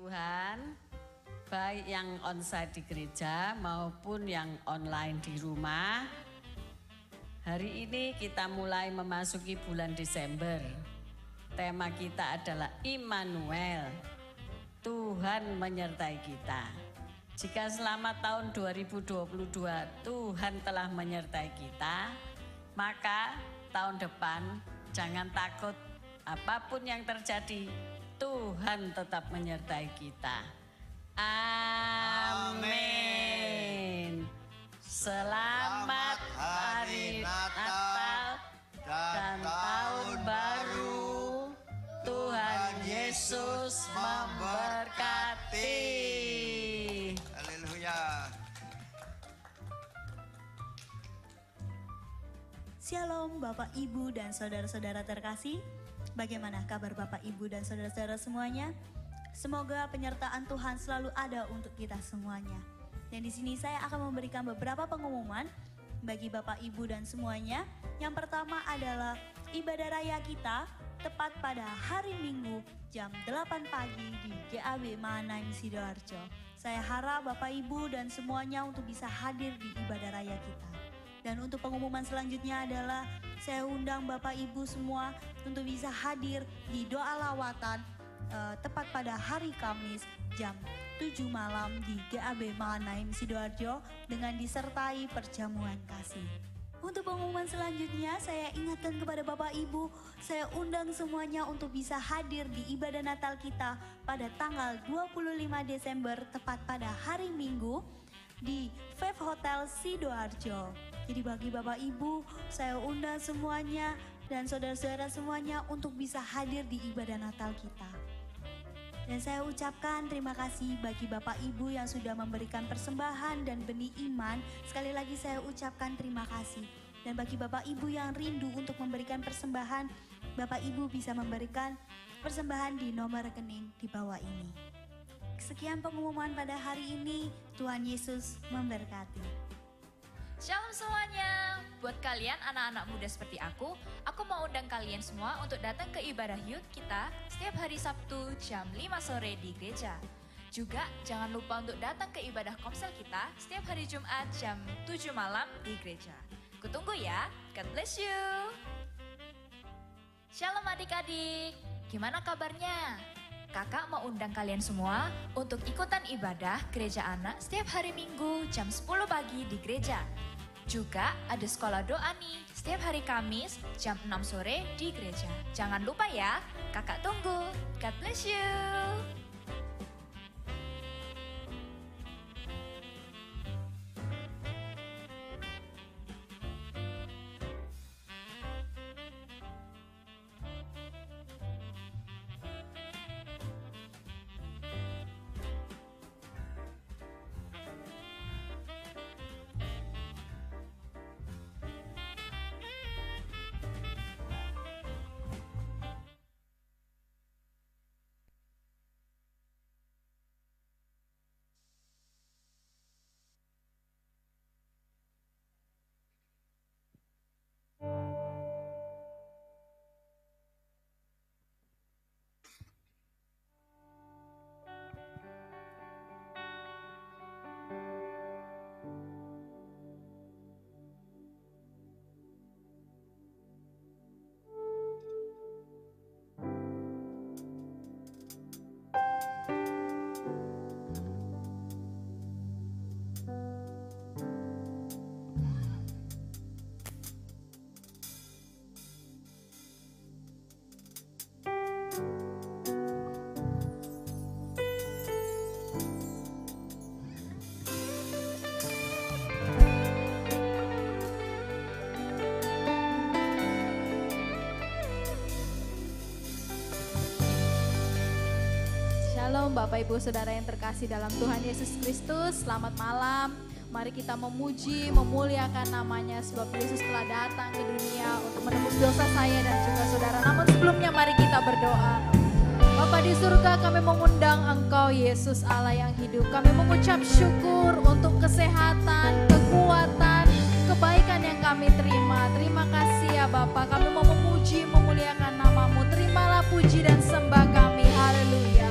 Tuhan, baik yang onsite di gereja maupun yang online di rumah. Hari ini kita mulai memasuki bulan Desember. Tema kita adalah Immanuel, Tuhan menyertai kita. Jika selama tahun 2022 Tuhan telah menyertai kita, maka tahun depan jangan takut, apapun yang terjadi, Tuhan tetap menyertai kita. Amin. Selamat hari Natal dan tahun baru. Tuhan Yesus memberkati. Haleluya. Shalom Bapak, Ibu, dan saudara-saudara terkasih. Bagaimana kabar Bapak, Ibu, dan saudara-saudara semuanya? Semoga penyertaan Tuhan selalu ada untuk kita semuanya. Dan di sini saya akan memberikan beberapa pengumuman bagi Bapak, Ibu, dan semuanya. Yang pertama adalah ibadah raya kita tepat pada hari Minggu jam 8 pagi di GAB Mahanaim Sidoarjo. Saya harap Bapak, Ibu, dan semuanya untuk bisa hadir di ibadah raya kita. Dan untuk pengumuman selanjutnya adalah saya undang Bapak Ibu semua untuk bisa hadir di doa lawatan tepat pada hari Kamis jam 7 malam di GAB Mahanaim Sidoarjo dengan disertai perjamuan kasih. Untuk pengumuman selanjutnya saya ingatkan kepada Bapak Ibu, saya undang semuanya untuk bisa hadir di ibadah Natal kita pada tanggal 25 Desember tepat pada hari Minggu di Five Hotel Sidoarjo. Jadi bagi Bapak Ibu, saya undang semuanya dan saudara-saudara semuanya untuk bisa hadir di ibadah Natal kita. Dan saya ucapkan terima kasih bagi Bapak Ibu yang sudah memberikan persembahan dan benih iman. Sekali lagi saya ucapkan terima kasih. Dan bagi Bapak Ibu yang rindu untuk memberikan persembahan, Bapak Ibu bisa memberikan persembahan di nomor rekening di bawah ini. Sekian pengumuman pada hari ini. Tuhan Yesus memberkati. Shalom semuanya, buat kalian anak-anak muda seperti aku mau undang kalian semua untuk datang ke ibadah youth kita setiap hari Sabtu jam 5 sore di gereja. Juga jangan lupa untuk datang ke ibadah komsel kita setiap hari Jumat jam 7 malam di gereja. Kutunggu ya, God bless you. Shalom adik-adik, gimana kabarnya? Kakak mau undang kalian semua untuk ikutan ibadah gereja anak setiap hari Minggu jam 10 pagi di gereja. Juga ada sekolah doa nih setiap hari Kamis jam 6 sore di gereja. Jangan lupa ya, kakak tunggu. God bless you. Shalom Bapak Ibu Saudara yang terkasih dalam Tuhan Yesus Kristus, selamat malam. Mari kita memuji, memuliakan namanya sebab Yesus telah datang ke dunia untuk menebus dosa saya dan juga saudara. Namun sebelumnya mari kita berdoa. Bapa di surga, kami mengundang Engkau Yesus Allah yang hidup. Kami mengucap syukur untuk kesehatan, kekuatan, kebaikan yang kami terima. Terima kasih ya Bapa, kami mau memuji, memuliakan namamu. Terimalah puji dan sembah kami, haleluya.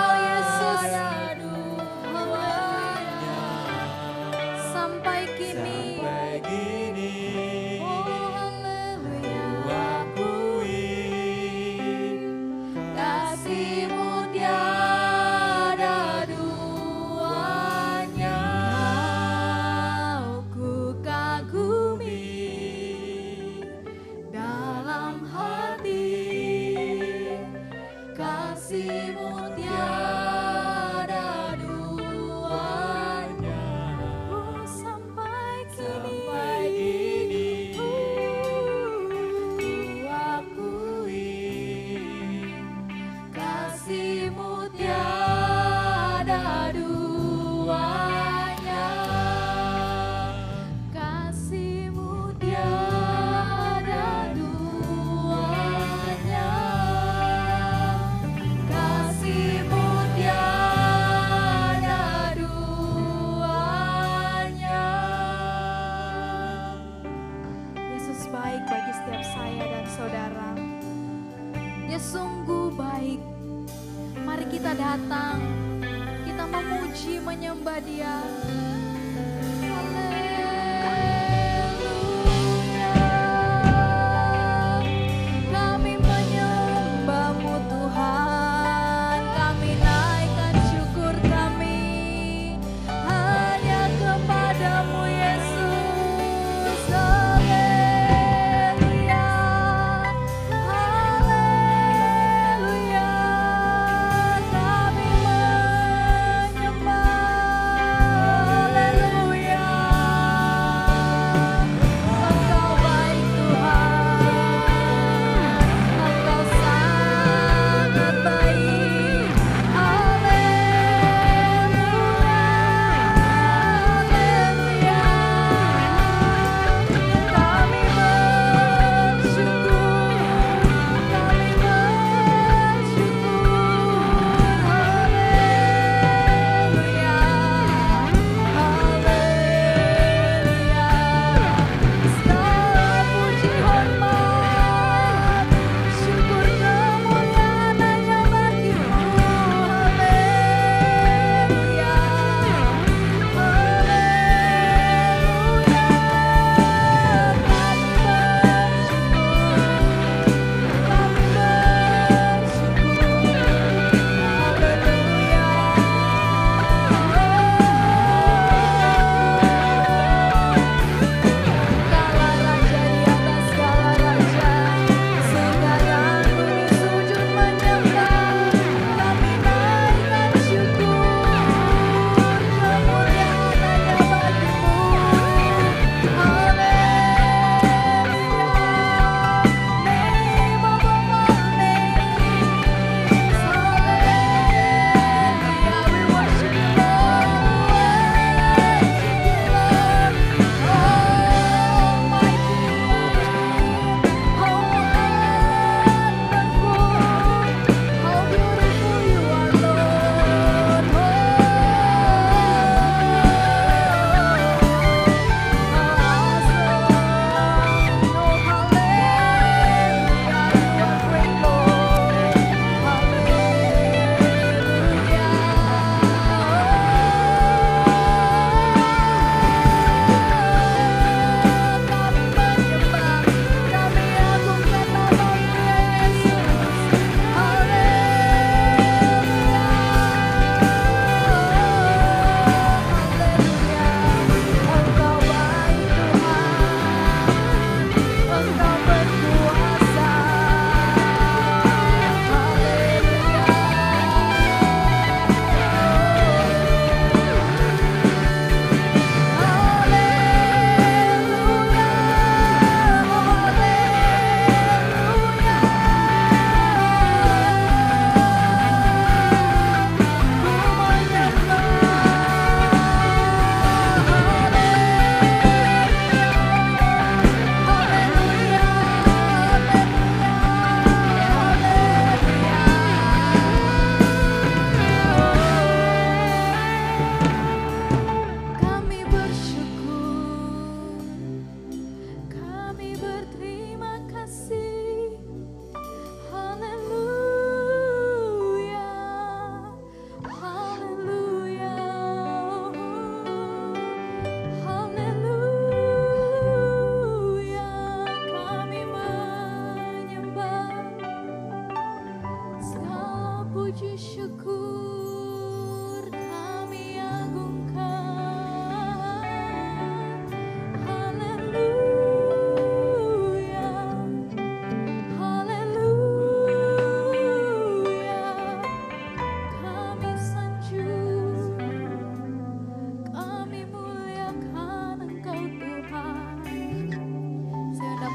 Engkau Yesus. Sampai kini. Oh haleluya. Kasih-Mu tiada duanya. Ku kagumi dalam hati. Kasih-Mu tiada duanya. Sampai kini ku akui. Kasih-Mu tiada duanya. Kasih-Mu tiada duanya. Kasih-Mu tiada duanya. Yesus baik bagi setiap saya dan saudara. Dia sungguh baik. Mari kita datang, kita memuji, menyembah Dia. Haleluya. Kami menyembah-Mu Tuhan, kami naikkan syukur kami hanya kepada-Mu Yesus. Haleluya. Haleluya. Kami menyembah.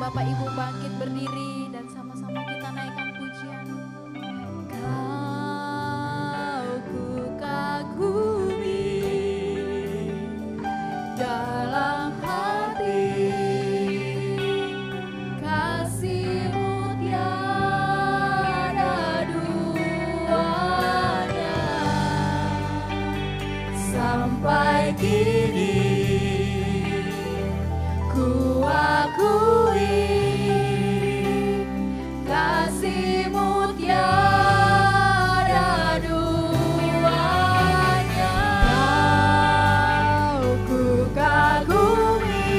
Bapak Ibu bangkit berdiri dan sama-sama kita naikkan pujian. Kau ku kagumi dalam hati, kasih-Mu tiada duanya. Sampai kini ku akui kasih-Mu tiada duanya. Kau ku kagumi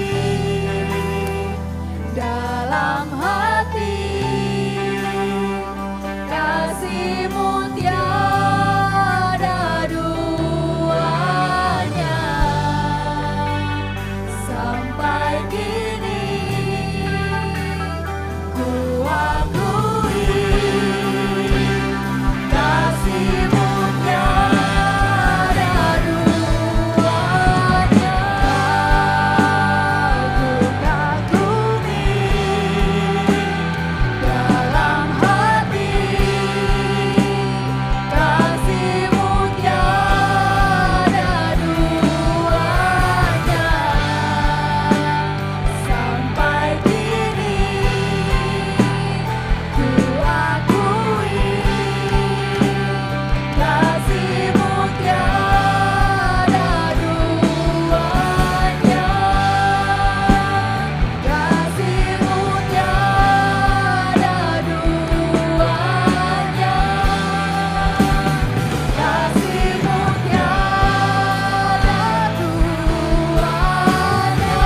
dalam hati, kasih-Mu tiada duanya. Sampai kini ku akui kasih-Mu tiada duanya. Ku kagumi dalam hati, kasih-Mu tiada duanya. Sampai kini ku akui kasih-Mu tiada duanya. Kasih-Mu tiada duanya. Kasih-Mu tiada duanya.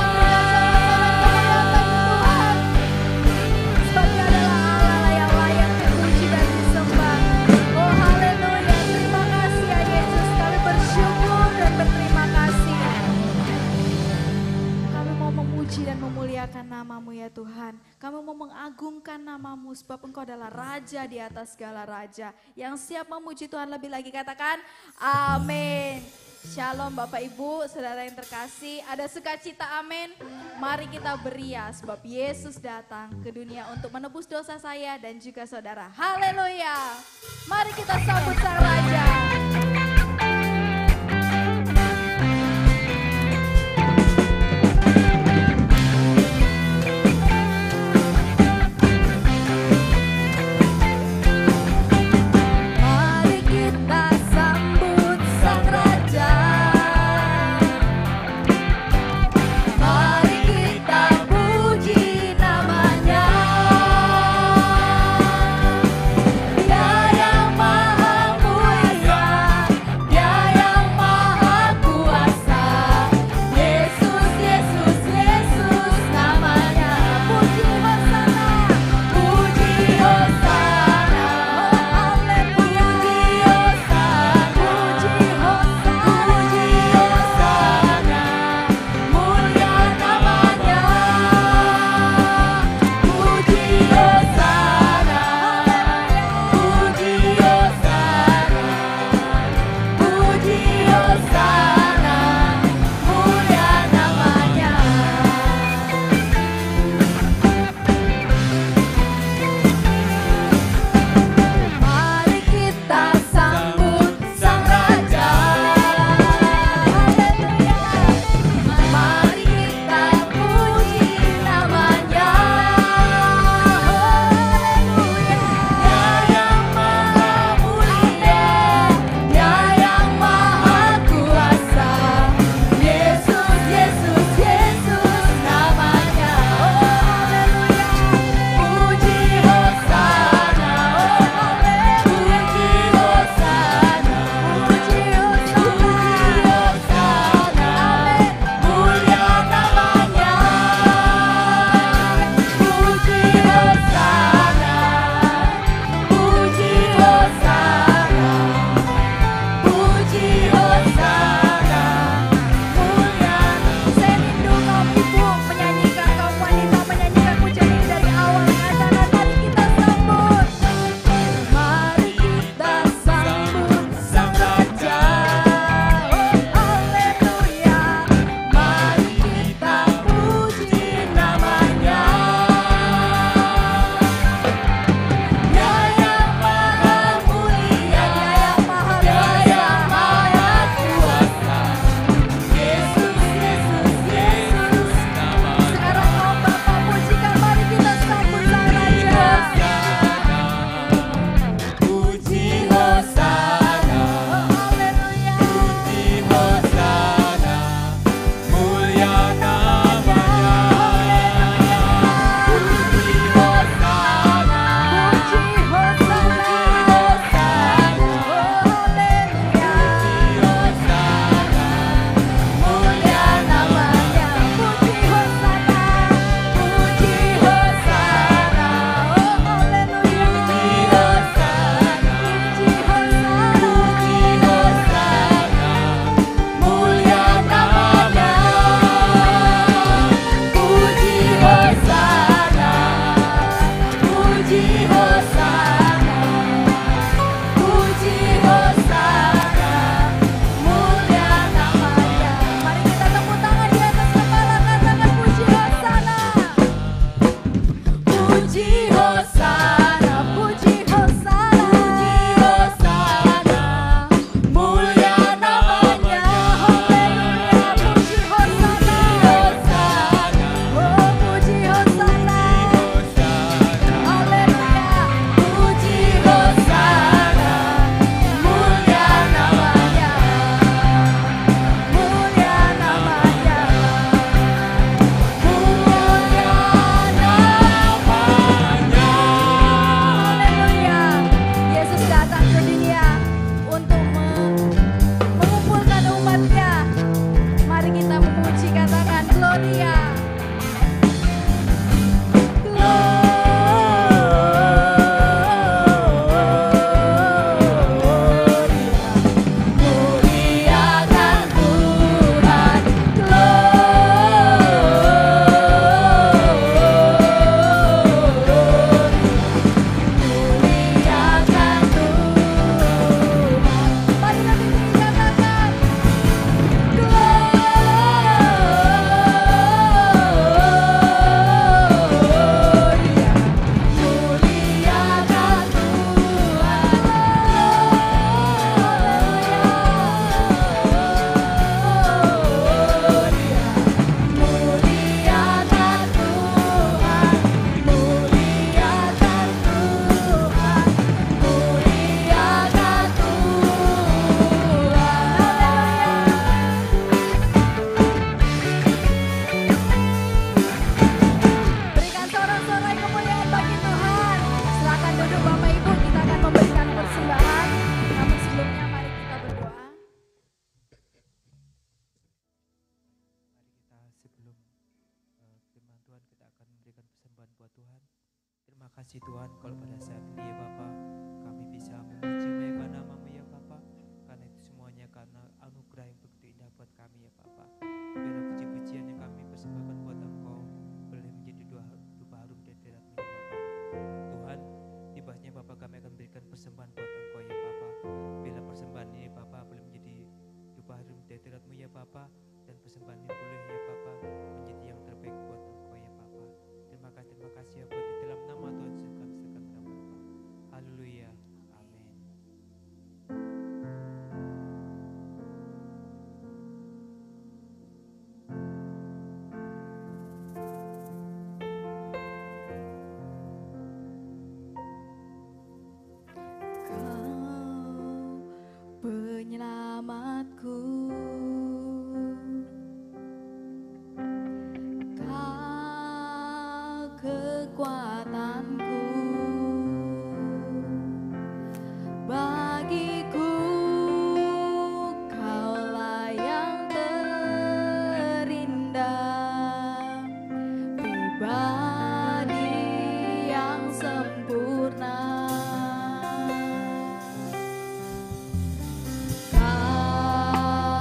Sebab Dia adalah Allah yang layak dipuji dan disembah. Oh haleluya, terima kasih ya Yesus, kami bersyukur dan berterima kasih. Kami mau memuji dan memuliakan nama-Mu ya Tuhan. Kami mau mengagungkan nama-Mu sebab Engkau adalah Raja di atas segala raja. Yang siap memuji Tuhan lebih lagi katakan amin. Shalom Bapak Ibu, Saudara yang terkasih, ada sukacita amin. Mari kita beria sebab Yesus datang ke dunia untuk menebus dosa saya dan juga saudara. Haleluya. Mari kita sambut Sang Raja. Mari kita sambut Sang Raja. Mari kita puji namanya. Dia yang maha mulia, Terima kasih Tuhan kalau pada saat ini ya Bapa kami bisa memuji nama-Mu ya Bapa. Karena itu semuanya karena anugerah yang begitu indah buat kami ya Bapa. Biar puji-pujian yang kami persembahkan buat Engkau boleh menjadi dupa harum di hadirat-Mu ya Bapa. Tuhan, tibanya Bapa kami akan berikan persembahan buat Engkau ya Bapa. Bila persembahan ini Bapa boleh menjadi dupa harum di hadirat-Mu ya Bapa, dan persembahan ini boleh ya Bapa menjadi yang terbaik buat Engkau ya Bapa. Terima kasih ya buat di dalam nama Tuhan Yesus kami serahkan kepada Bapa. Haleluya. Amin. Kau penyelamatku, Kau kekuatanku, bagiku Kaulah yang terindah, pribadi yang sempurna. Kau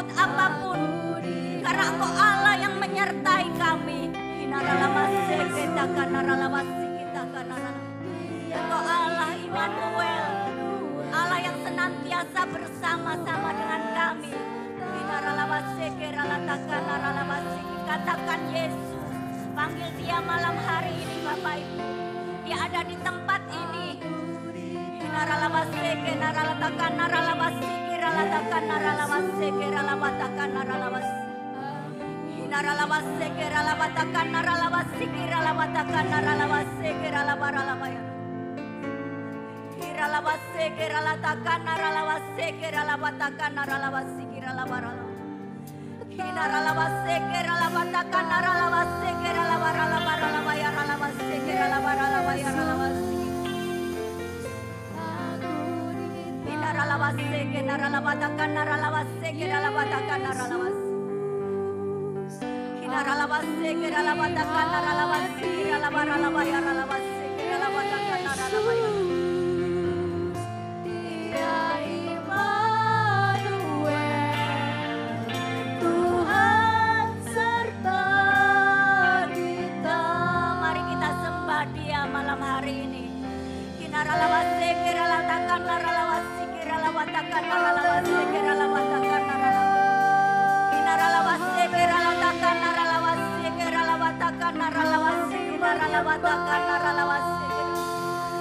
maut apapun, karena Engkau Allah yang menyertai kami. Engkau Allah Immanuel, Allah yang senantiasa bersama-sama dengan kami. Katakan Yesus, panggil dia malam hari ini Bapak Ibu. Dia ada di tempat ini. Mari kita sembah dia malam hari ini.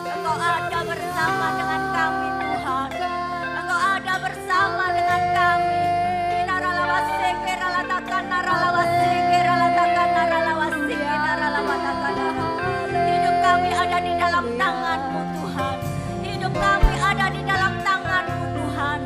Engkau ada bersama dengan kami Tuhan. Engkau ada bersama dengan kami. Hidup kami ada di dalam tangan-Mu Tuhan. Hidup kami ada di dalam tangan-Mu Tuhan.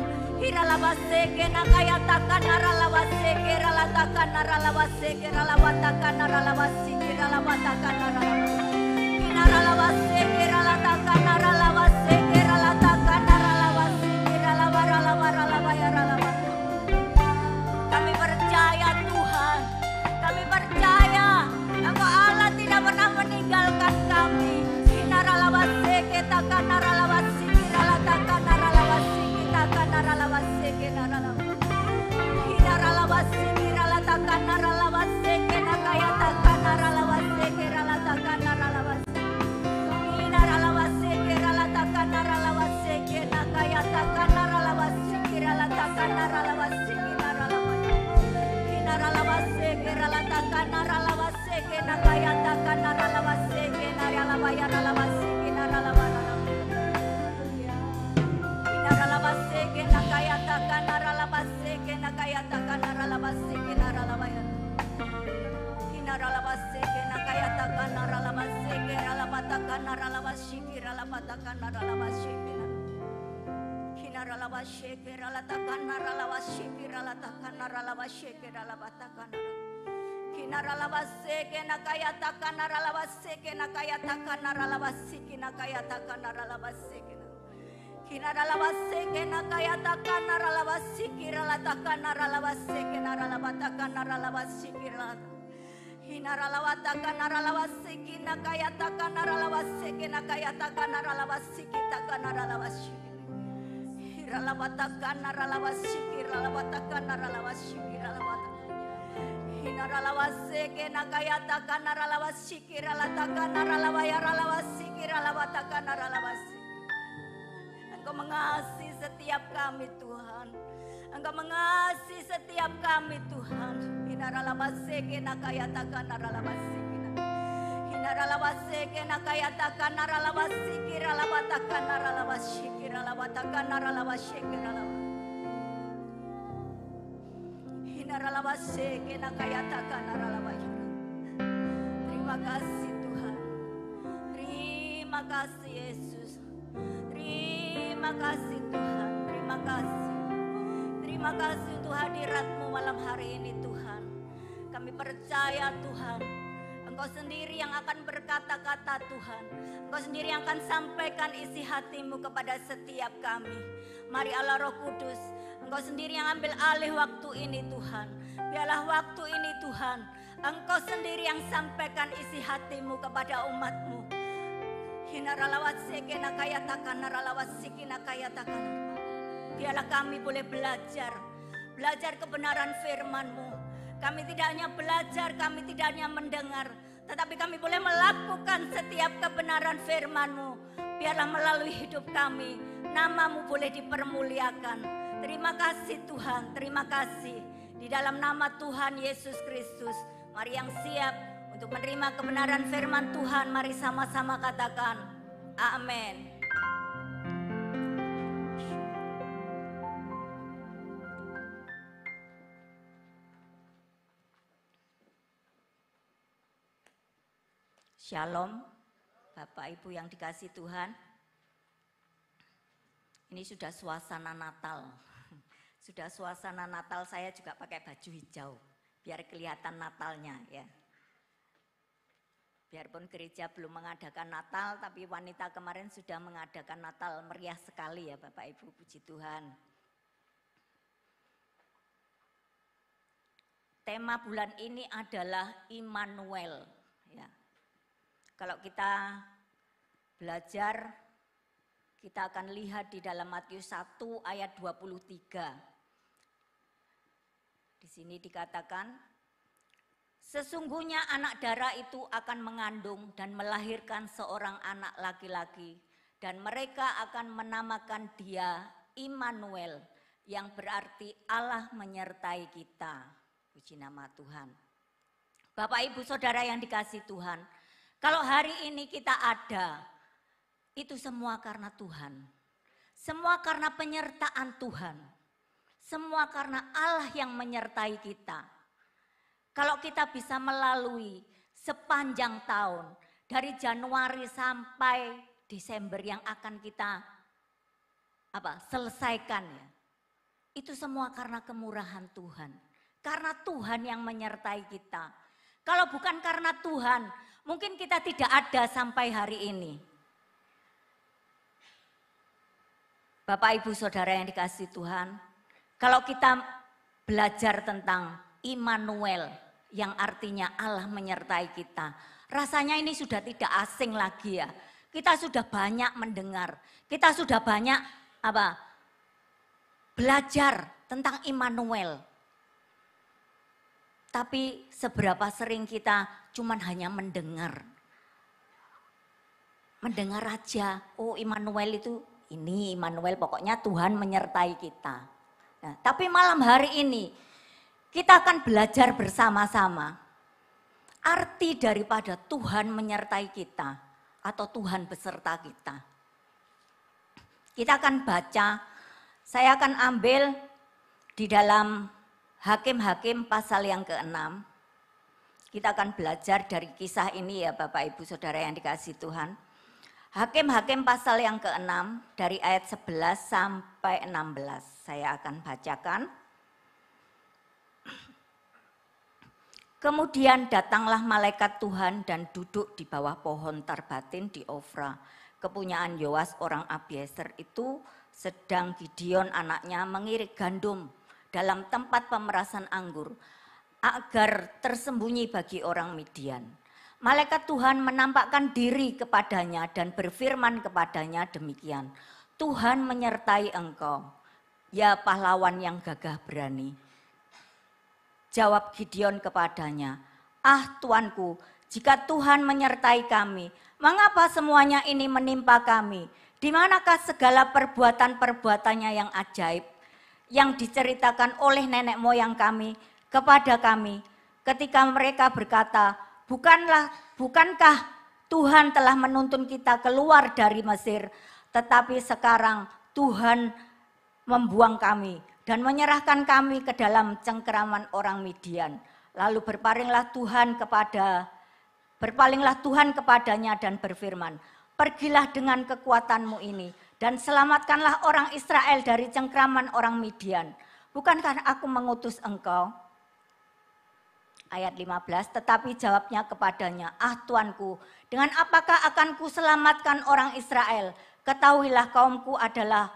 Kami percaya Tuhan, kami percaya Engkau Allah tidak pernah meninggalkan kami. Engkau mengasihi setiap kami Tuhan. Engkau mengasihi setiap kami Tuhan. Terima kasih Tuhan. Terima kasih Yesus. Terima kasih Tuhan. Terima kasih. Terima kasih untuk hadirat-Mu malam hari ini Tuhan. Kami percaya Tuhan, Engkau sendiri yang akan berkata-kata Tuhan. Engkau sendiri yang akan sampaikan isi hati-Mu kepada setiap kami. Mari Allah Roh Kudus, Engkau sendiri yang ambil alih waktu ini Tuhan. Biarlah waktu ini Tuhan, Engkau sendiri yang sampaikan isi hati-Mu kepada umat-Mu. Biarlah kami boleh belajar belajar kebenaran firman-Mu. Kami tidak hanya belajar, kami tidak hanya mendengar, tetapi kami boleh melakukan setiap kebenaran firman-Mu. Biarlah melalui hidup kami, nama-Mu boleh dipermuliakan. Terima kasih Tuhan, terima kasih. Di dalam nama Tuhan Yesus Kristus, mari yang siap untuk menerima kebenaran firman Tuhan, mari sama-sama katakan, amin. Shalom, Bapak Ibu yang dikasihi Tuhan. Ini sudah suasana Natal. Sudah suasana Natal, saya juga pakai baju hijau. Biar kelihatan Natalnya ya. Biarpun gereja belum mengadakan Natal, tapi wanita kemarin sudah mengadakan Natal. Meriah sekali ya Bapak Ibu, puji Tuhan. Tema bulan ini adalah Immanuel. Ya. Kalau kita belajar, kita akan lihat di dalam Matius 1 ayat 23. Di sini dikatakan, sesungguhnya anak darah itu akan mengandung dan melahirkan seorang anak laki-laki, dan mereka akan menamakan dia Immanuel, yang berarti Allah menyertai kita. Puji nama Tuhan. Bapak Ibu Saudara yang dikasihi Tuhan, kalau hari ini kita ada, itu semua karena Tuhan. Semua karena penyertaan Tuhan. Semua karena Allah yang menyertai kita. Kalau kita bisa melalui sepanjang tahun, dari Januari sampai Desember yang akan kita selesaikan ya. Itu semua karena kemurahan Tuhan. Karena Tuhan yang menyertai kita. Kalau bukan karena Tuhan, mungkin kita tidak ada sampai hari ini. Bapak Ibu Saudara yang dikasihi Tuhan, kalau kita belajar tentang Immanuel yang artinya Allah menyertai kita, rasanya ini sudah tidak asing lagi ya. Kita sudah banyak mendengar, kita sudah banyak belajar tentang Immanuel. Tapi seberapa sering kita cuman hanya mendengar. Mendengar aja, oh Immanuel itu ini Immanuel, pokoknya Tuhan menyertai kita. Nah, tapi malam hari ini kita akan belajar bersama-sama arti daripada Tuhan menyertai kita atau Tuhan beserta kita. Kita akan baca, saya akan ambil di dalam Hakim-Hakim pasal yang ke-6. Kita akan belajar dari kisah ini ya Bapak Ibu Saudara yang dikasihi Tuhan. Hakim-Hakim pasal yang ke-6 dari ayat 11 sampai 16. Saya akan bacakan. Kemudian datanglah malaikat Tuhan dan duduk di bawah pohon tarbatin di Ofra. Kepunyaan Yoas orang Abiezer itu sedang Gideon anaknya mengirik gandum dalam tempat pemerasan anggur agar tersembunyi bagi orang Midian. Malaikat Tuhan menampakkan diri kepadanya dan berfirman kepadanya demikian. Tuhan menyertai engkau, ya pahlawan yang gagah berani. Jawab Gideon kepadanya, ah Tuanku, jika Tuhan menyertai kami, mengapa semuanya ini menimpa kami? Di manakah segala perbuatan-perbuatannya yang ajaib, yang diceritakan oleh nenek moyang kami kepada kami, ketika mereka berkata, bukankah Tuhan telah menuntun kita keluar dari Mesir, tetapi sekarang Tuhan membuang kami dan menyerahkan kami ke dalam cengkeraman orang Midian. Lalu berpalinglah Tuhan kepadanya dan berfirman, pergilah dengan kekuatanmu ini dan selamatkanlah orang Israel dari cengkeraman orang Midian. Bukankah aku mengutus engkau? Ayat 15, tetapi jawabnya kepadanya, ah Tuanku, dengan apakah akan kuselamatkan orang Israel? Ketahuilah kaumku adalah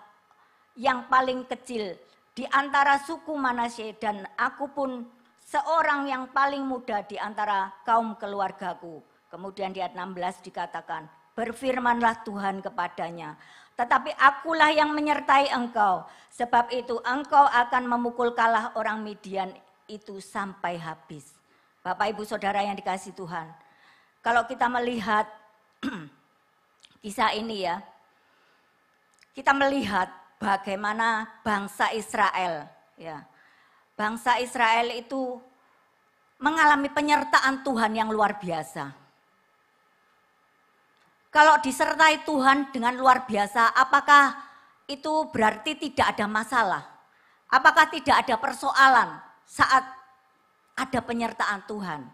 yang paling kecil di antara suku Manasye dan aku pun seorang yang paling muda di antara kaum keluargaku. Kemudian di ayat 16 dikatakan, Berfirmanlah Tuhan kepadanya, tetapi akulah yang menyertai engkau, sebab itu engkau akan memukul kalah orang Midian itu sampai habis. Bapak Ibu Saudara yang dikasihi Tuhan, kalau kita melihat kisah ini ya, kita melihat bagaimana bangsa Israel, ya, bangsa Israel itu mengalami penyertaan Tuhan yang luar biasa. Kalau disertai Tuhan dengan luar biasa, apakah itu berarti tidak ada masalah? Apakah tidak ada persoalan saat ada penyertaan Tuhan?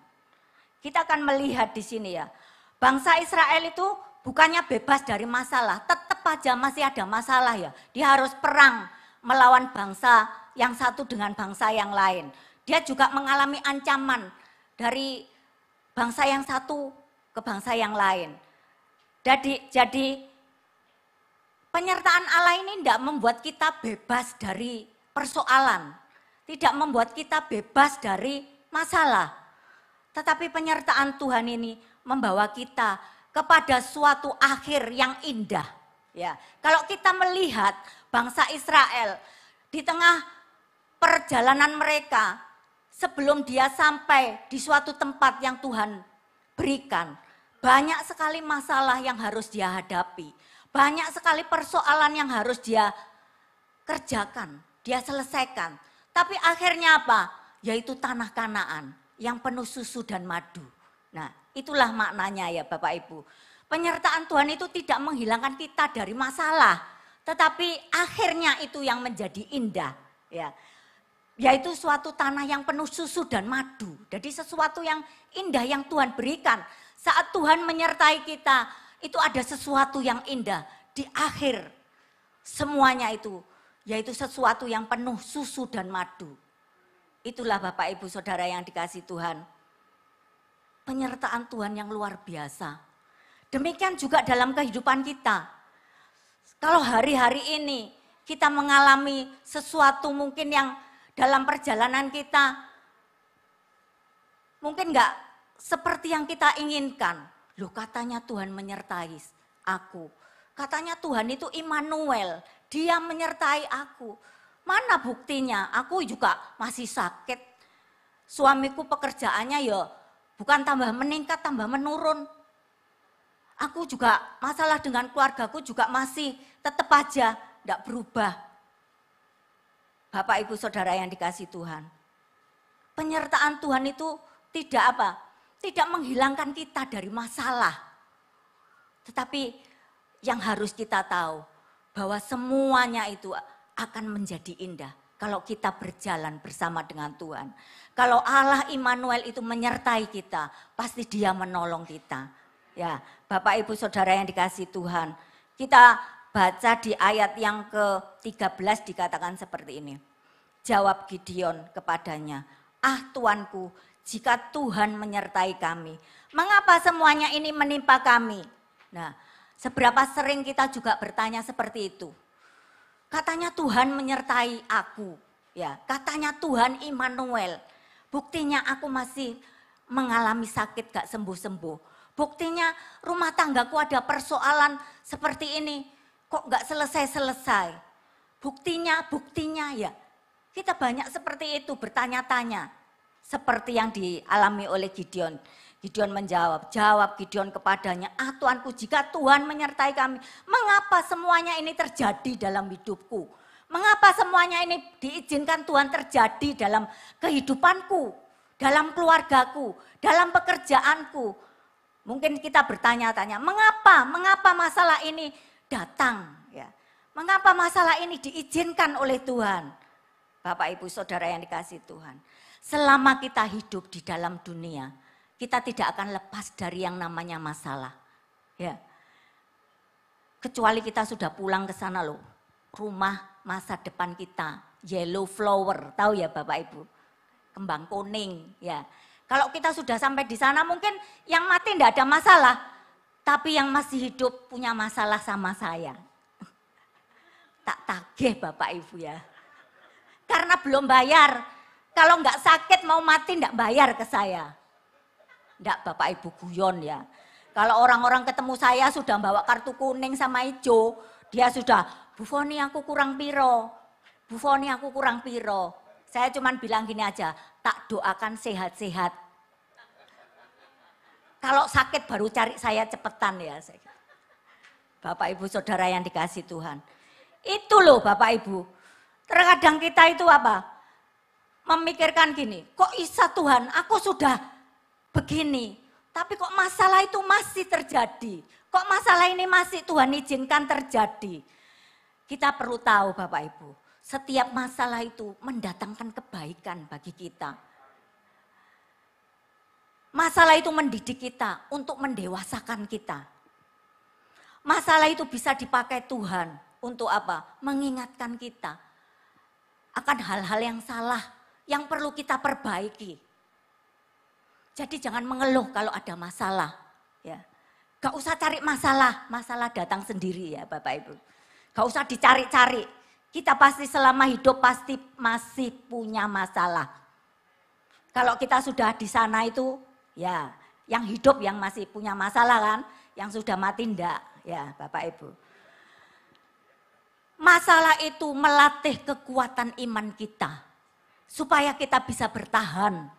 Kita akan melihat di sini ya, bangsa Israel itu bukannya bebas dari masalah, tetap aja masih ada masalah ya. Dia harus perang melawan bangsa yang satu dengan bangsa yang lain. Dia juga mengalami ancaman dari bangsa yang satu ke bangsa yang lain. Jadi penyertaan Allah ini tidak membuat kita bebas dari persoalan, tidak membuat kita bebas dari masalah. Tetapi penyertaan Tuhan ini membawa kita kepada suatu akhir yang indah. Ya, kalau kita melihat bangsa Israel di tengah perjalanan mereka sebelum dia sampai di suatu tempat yang Tuhan berikan, banyak sekali masalah yang harus dia hadapi. Banyak sekali persoalan yang harus dia kerjakan, dia selesaikan. Tapi akhirnya apa? Yaitu tanah Kanaan yang penuh susu dan madu. Nah, itulah maknanya ya Bapak Ibu. Penyertaan Tuhan itu tidak menghilangkan kita dari masalah, tetapi akhirnya itu yang menjadi indah, ya. Yaitu suatu tanah yang penuh susu dan madu. Jadi sesuatu yang indah yang Tuhan berikan. Saat Tuhan menyertai kita, itu ada sesuatu yang indah di akhir semuanya itu, yaitu sesuatu yang penuh susu dan madu. Itulah Bapak Ibu Saudara yang dikasihi Tuhan. Penyertaan Tuhan yang luar biasa. Demikian juga dalam kehidupan kita. Kalau hari-hari ini kita mengalami sesuatu mungkin yang dalam perjalanan kita mungkin enggak seperti yang kita inginkan. Loh, katanya Tuhan menyertai aku. Katanya Tuhan itu Immanuel, Dia menyertai aku. Mana buktinya? Aku juga masih sakit. Suamiku pekerjaannya ya bukan tambah meningkat, tambah menurun. Aku juga masalah dengan keluargaku juga masih tetap aja tidak berubah. Bapak Ibu Saudara yang dikasihi Tuhan. Penyertaan Tuhan itu tidak apa? Tidak menghilangkan kita dari masalah. Tetapi yang harus kita tahu bahwa semuanya itu akan menjadi indah kalau kita berjalan bersama dengan Tuhan. Kalau Allah Immanuel itu menyertai kita, pasti Dia menolong kita. Ya, Bapak Ibu Saudara yang dikasihi Tuhan, kita baca di ayat yang ke-13 dikatakan seperti ini. Jawab Gideon kepadanya, "Ah Tuanku, jika Tuhan menyertai kami, mengapa semuanya ini menimpa kami?" Nah, seberapa sering kita juga bertanya seperti itu. Katanya Tuhan menyertai aku, ya. Katanya Tuhan Immanuel. Buktinya aku masih mengalami sakit gak sembuh-sembuh. Buktinya rumah tanggaku ada persoalan seperti ini, kok gak selesai-selesai. Buktinya ya. Kita banyak seperti itu bertanya-tanya. Seperti yang dialami oleh Gideon. Gideon menjawab, jawab Gideon kepadanya, "Ah Tuanku, jika Tuhan menyertai kami, mengapa semuanya ini terjadi dalam hidupku? Mengapa semuanya ini diizinkan Tuhan terjadi dalam kehidupanku, dalam keluargaku, dalam pekerjaanku?" Mungkin kita bertanya-tanya, mengapa masalah ini datang? Ya. Mengapa masalah ini diizinkan oleh Tuhan? Bapak Ibu Saudara yang dikasihi Tuhan. Selama kita hidup di dalam dunia, kita tidak akan lepas dari yang namanya masalah. Ya. Kecuali kita sudah pulang ke sana loh. Rumah masa depan kita, yellow flower, tahu ya Bapak Ibu? Kembang kuning, ya. Kalau kita sudah sampai di sana mungkin yang mati tidak ada masalah, tapi yang masih hidup punya masalah sama saya. Tak tagih Bapak Ibu ya. Karena belum bayar. Kalau enggak sakit mau mati enggak bayar ke saya. Enggak Bapak Ibu guyon ya. Kalau orang-orang ketemu saya sudah bawa kartu kuning sama hijau, dia sudah, Bu Foni aku kurang piro, Bu Foni aku kurang piro. Saya cuman bilang gini aja, tak doakan sehat-sehat. Kalau sakit baru cari saya cepetan ya. Bapak Ibu Saudara yang dikasih Tuhan. Itu loh Bapak Ibu. Terkadang kita itu apa? Memikirkan gini, kok bisa Tuhan aku sudah begini. Tapi kok masalah itu masih terjadi. Kok masalah ini masih Tuhan izinkan terjadi. Kita perlu tahu Bapak Ibu, setiap masalah itu mendatangkan kebaikan bagi kita. Masalah itu mendidik kita untuk mendewasakan kita. Masalah itu bisa dipakai Tuhan untuk apa? Mengingatkan kita akan hal-hal yang salah yang perlu kita perbaiki. Jadi jangan mengeluh kalau ada masalah. Ya. Gak usah cari masalah, masalah datang sendiri ya Bapak Ibu. Gak usah dicari-cari, kita pasti selama hidup pasti masih punya masalah. Kalau kita sudah di sana itu ya yang hidup yang masih punya masalah kan, yang sudah mati enggak ya Bapak Ibu. Masalah itu melatih kekuatan iman kita supaya kita bisa bertahan.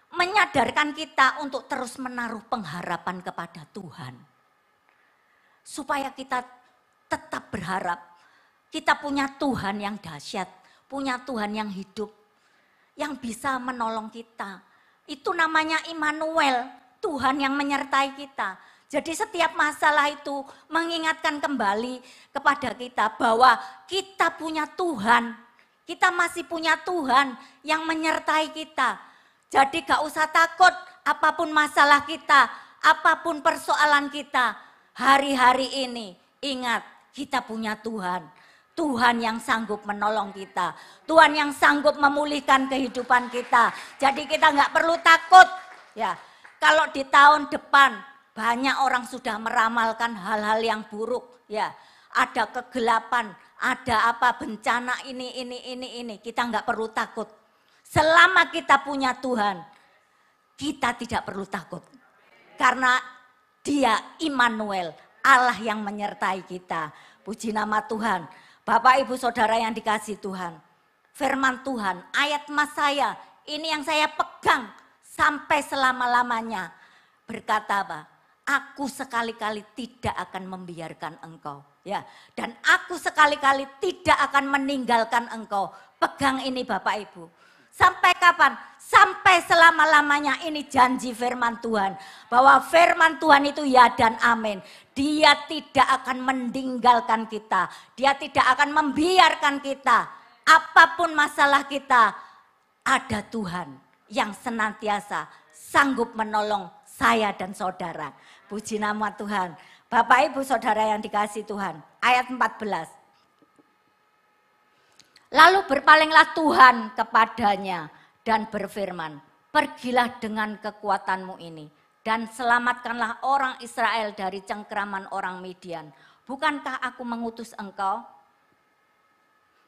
Menyadarkan kita untuk terus menaruh pengharapan kepada Tuhan. Supaya kita tetap berharap kita punya Tuhan yang dahsyat, punya Tuhan yang hidup, yang bisa menolong kita. Itu namanya Immanuel, Tuhan yang menyertai kita. Jadi setiap masalah itu mengingatkan kembali kepada kita bahwa kita punya Tuhan, kita masih punya Tuhan yang menyertai kita. Jadi gak usah takut apapun masalah kita, apapun persoalan kita. Hari-hari ini ingat kita punya Tuhan. Tuhan yang sanggup menolong kita. Tuhan yang sanggup memulihkan kehidupan kita. Jadi kita gak perlu takut. Ya, kalau di tahun depan banyak orang sudah meramalkan hal-hal yang buruk. Ya, ada kegelapan, ada apa bencana ini. Kita gak perlu takut. Selama kita punya Tuhan, kita tidak perlu takut. Karena Dia Immanuel, Allah yang menyertai kita. Puji nama Tuhan. Bapak Ibu Saudara yang dikasih Tuhan. Firman Tuhan, ayat mas saya, ini yang saya pegang sampai selama-lamanya. Berkata apa? Aku sekali-kali tidak akan membiarkan engkau. Ya, dan aku sekali-kali tidak akan meninggalkan engkau. Pegang ini Bapak Ibu. Sampai kapan? Sampai selama-lamanya, ini janji firman Tuhan. Bahwa firman Tuhan itu ya dan amin. Dia tidak akan meninggalkan kita. Dia tidak akan membiarkan kita. Apapun masalah kita, ada Tuhan yang senantiasa sanggup menolong saya dan saudara. Puji nama Tuhan. Bapak Ibu Saudara yang dikasih Tuhan. Ayat 14. Lalu berpalinglah Tuhan kepadanya dan berfirman, pergilah dengan kekuatanmu ini dan selamatkanlah orang Israel dari cengkraman orang Midian. Bukankah aku mengutus engkau?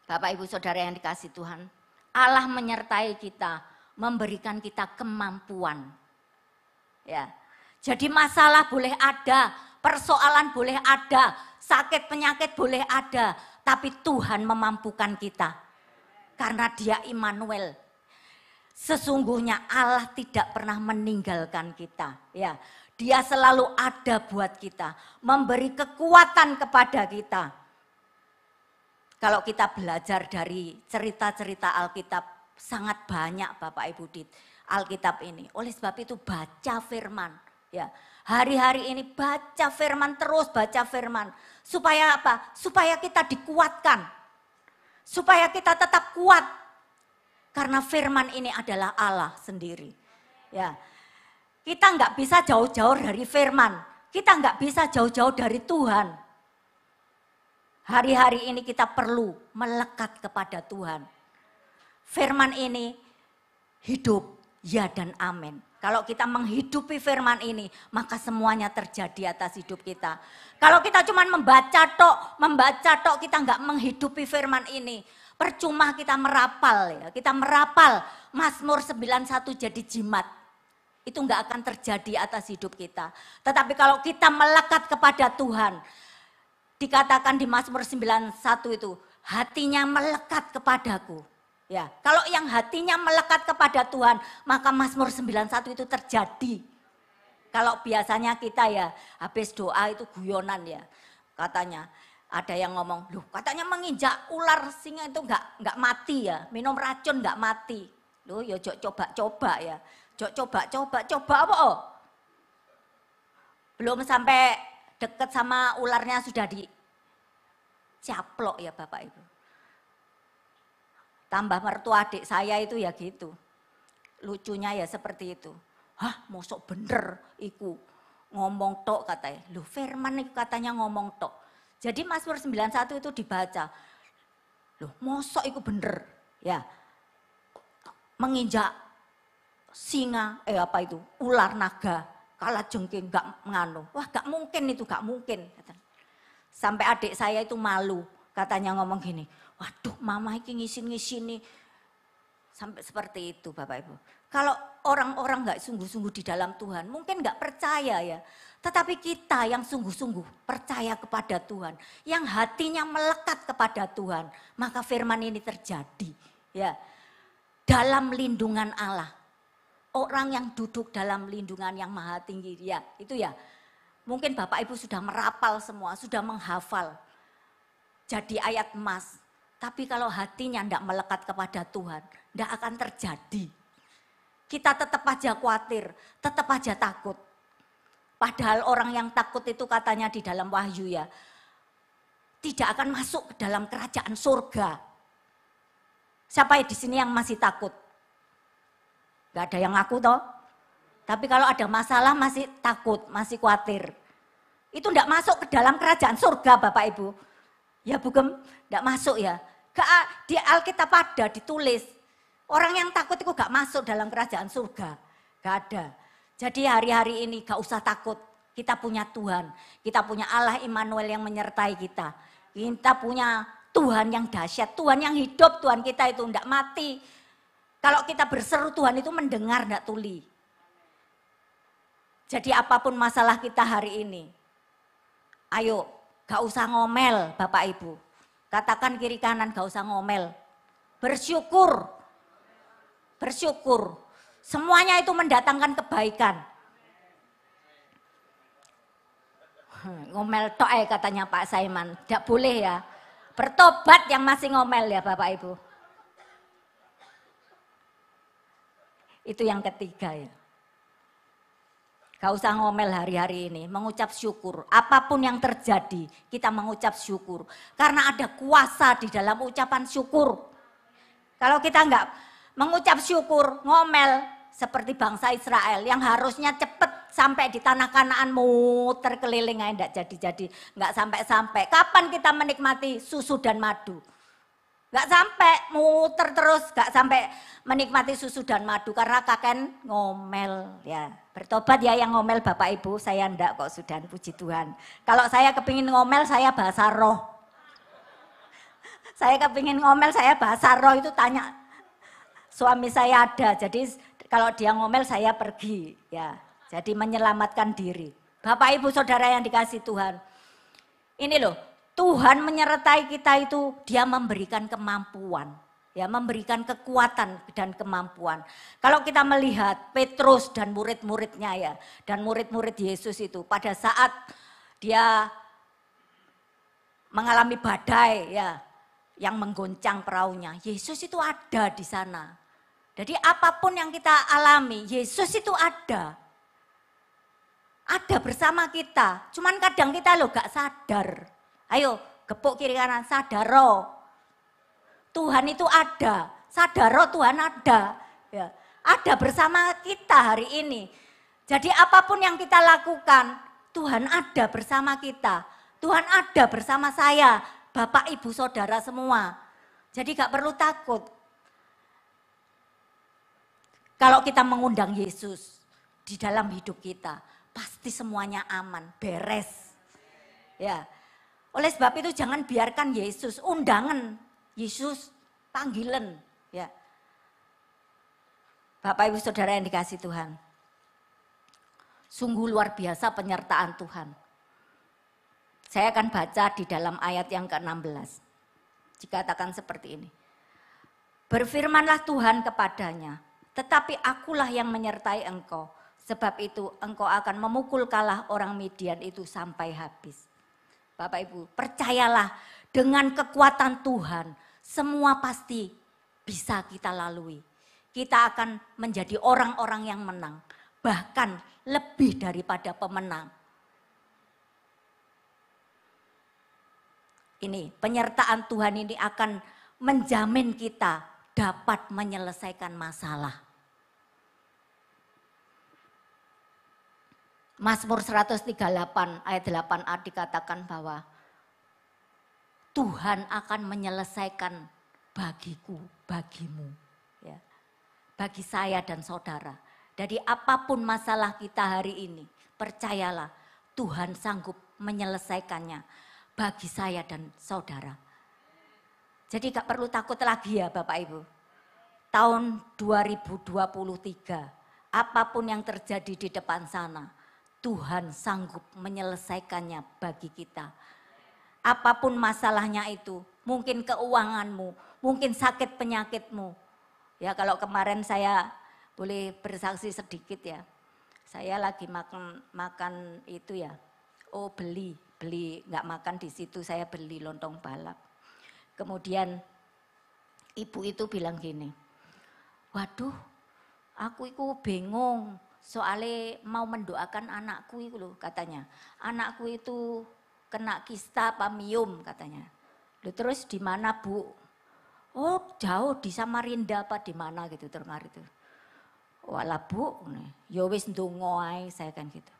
Bapak Ibu Saudara yang dikasih Tuhan, Allah menyertai kita, memberikan kita kemampuan. Ya. Jadi masalah boleh ada, persoalan boleh ada, sakit penyakit boleh ada. Tapi Tuhan memampukan kita. Karena Dia Immanuel. Sesungguhnya Allah tidak pernah meninggalkan kita. Ya, Dia selalu ada buat kita. Memberi kekuatan kepada kita. Kalau kita belajar dari cerita-cerita Alkitab. Sangat banyak Bapak Ibu di Alkitab ini. Oleh sebab itu baca firman. Ya, hari-hari ini baca firman, terus baca firman. Supaya apa? Supaya kita dikuatkan. Supaya kita tetap kuat. Karena firman ini adalah Allah sendiri. Ya, kita nggak bisa jauh-jauh dari firman. Kita nggak bisa jauh-jauh dari Tuhan. Hari-hari ini kita perlu melekat kepada Tuhan. Firman ini hidup, ya dan amin. Kalau kita menghidupi firman ini, maka semuanya terjadi atas hidup kita. Kalau kita cuma membaca tok, kita nggak menghidupi firman ini. Percuma kita merapal ya, kita merapal Mazmur 91 jadi jimat. itu enggak akan terjadi atas hidup kita. Tetapi kalau kita melekat kepada Tuhan, dikatakan di Mazmur 91 itu, hatinya melekat kepadaku. Ya, kalau yang hatinya melekat kepada Tuhan, maka Mazmur 91 itu terjadi. Kalau biasanya kita ya, habis doa itu guyonan ya, katanya. Ada yang ngomong, loh katanya menginjak ular singa itu enggak mati ya, minum racun enggak mati. Loh ya coba-coba ya. Coba apa? Oh? Belum sampai deket sama ularnya sudah dicaplok ya Bapak Ibu. Tambah mertua adik saya itu ya gitu. Lucunya ya seperti itu. Hah, mosok bener iku ngomong tok katanya. Loh firman itu katanya ngomong tok. Jadi Mazmur 91 itu dibaca. Loh mosok iku bener ya. Menginjak singa, ular naga, kala jengking gak menganu. Wah gak mungkin itu, gak mungkin. Sampai adik saya itu malu, katanya ngomong gini, waduh mama ini ngisin-ngisini. Sampai seperti itu Bapak Ibu. Kalau orang-orang gak sungguh-sungguh di dalam Tuhan, mungkin gak percaya ya. Tetapi kita yang sungguh-sungguh percaya kepada Tuhan, yang hatinya melekat kepada Tuhan, maka firman ini terjadi. Ya, dalam lindungan Allah. Orang yang duduk dalam lindungan yang maha tinggi dia, itu ya. Mungkin Bapak Ibu sudah merapal semua, sudah menghafal. Jadi ayat emas. Tapi kalau hatinya tidak melekat kepada Tuhan, tidak akan terjadi. Kita tetap aja khawatir, tetap aja takut. Padahal orang yang takut itu katanya di dalam Wahyu ya, tidak akan masuk ke dalam kerajaan surga. Siapa di sini yang masih takut? Gak ada yang ngaku toh. Tapi kalau ada masalah masih takut, masih khawatir. Itu enggak masuk ke dalam kerajaan surga Bapak Ibu. Ya bukan, enggak masuk ya. Di Alkitab ada ditulis. Orang yang takut itu gak masuk dalam kerajaan surga. Gak ada. Jadi hari-hari ini gak usah takut. Kita punya Tuhan. Kita punya Allah Immanuel yang menyertai kita. Kita punya Tuhan yang dahsyat. Tuhan yang hidup, Tuhan kita itu enggak mati. Kalau kita berseru Tuhan itu mendengar enggak tuli. Jadi apapun masalah kita hari ini, ayo gak usah ngomel Bapak Ibu. Katakan kiri kanan gak usah ngomel. Bersyukur. Bersyukur. Semuanya itu mendatangkan kebaikan. Ngomel tok katanya Pak Saiman. Tidak boleh ya. Bertobat yang masih ngomel ya Bapak Ibu. Itu yang ketiga ya. Gak usah ngomel hari-hari ini, mengucap syukur. Apapun yang terjadi, kita mengucap syukur. Karena ada kuasa di dalam ucapan syukur. Kalau kita enggak mengucap syukur, ngomel seperti bangsa Israel yang harusnya cepat sampai di tanah Kanaan, muter keliling aja enggak jadi-jadi, enggak sampai-sampai. Kapan kita menikmati susu dan madu? Gak sampai, muter terus, gak sampai menikmati susu dan madu karena kakek ngomel ya. Bertobat ya yang ngomel Bapak Ibu, saya enggak kok sudah, puji Tuhan. Kalau saya kepingin ngomel, saya bahasa roh. Saya kepingin ngomel, saya bahasa roh itu tanya suami saya ada. Jadi kalau dia ngomel saya pergi ya. Jadi menyelamatkan diri. Bapak Ibu Saudara yang dikasih Tuhan. Ini loh. Tuhan menyertai kita itu dia memberikan kemampuan, ya memberikan kekuatan dan kemampuan. Kalau kita melihat Petrus dan murid-muridnya ya, dan murid-murid Yesus itu pada saat dia mengalami badai ya, yang menggoncang perahunya, Yesus itu ada di sana. Jadi apapun yang kita alami, Yesus itu ada bersama kita. Cuman kadang kita loh gak sadar. Ayo, gepuk kiri kanan, sadaro. Tuhan itu ada, sadaro Tuhan ada. Ya, ada bersama kita hari ini. Jadi apapun yang kita lakukan, Tuhan ada bersama kita. Tuhan ada bersama saya, Bapak, Ibu, Saudara semua. Jadi gak perlu takut. Kalau kita mengundang Yesus di dalam hidup kita, pasti semuanya aman, beres. Ya. Oleh sebab itu jangan biarkan Yesus, undangan Yesus, panggilan. Ya. Bapak Ibu Saudara yang dikasih Tuhan. Sungguh luar biasa penyertaan Tuhan. Saya akan baca di dalam ayat yang ke-16. Dikatakan seperti ini. Berfirmanlah Tuhan kepadanya, tetapi akulah yang menyertai engkau. Sebab itu engkau akan memukul kalah orang Midian itu sampai habis. Bapak Ibu, percayalah dengan kekuatan Tuhan, semua pasti bisa kita lalui. Kita akan menjadi orang-orang yang menang, bahkan lebih daripada pemenang. Ini penyertaan Tuhan ini akan menjamin kita dapat menyelesaikan masalah. Mazmur 138 ayat 8a dikatakan bahwa Tuhan akan menyelesaikan bagiku, bagimu, ya, bagi saya dan saudara. Jadi apapun masalah kita hari ini, percayalah Tuhan sanggup menyelesaikannya bagi saya dan saudara. Jadi gak perlu takut lagi ya Bapak Ibu. Tahun 2023, apapun yang terjadi di depan sana, Tuhan sanggup menyelesaikannya bagi kita. Apapun masalahnya itu, mungkin keuanganmu, mungkin sakit penyakitmu. Ya kalau kemarin saya boleh bersaksi sedikit ya. Saya lagi makan itu ya. Oh beli nggak makan di situ, saya beli lontong balap. Kemudian ibu itu bilang gini, waduh aku itu bingung soalnya mau mendoakan anakku itu loh katanya. Anakku itu kena kista pamium katanya. Loh, terus di mana Bu? Oh jauh di Samarinda apa di mana gitu termar itu. Walah Bu, ya wis ndonga ae saya kan gitu.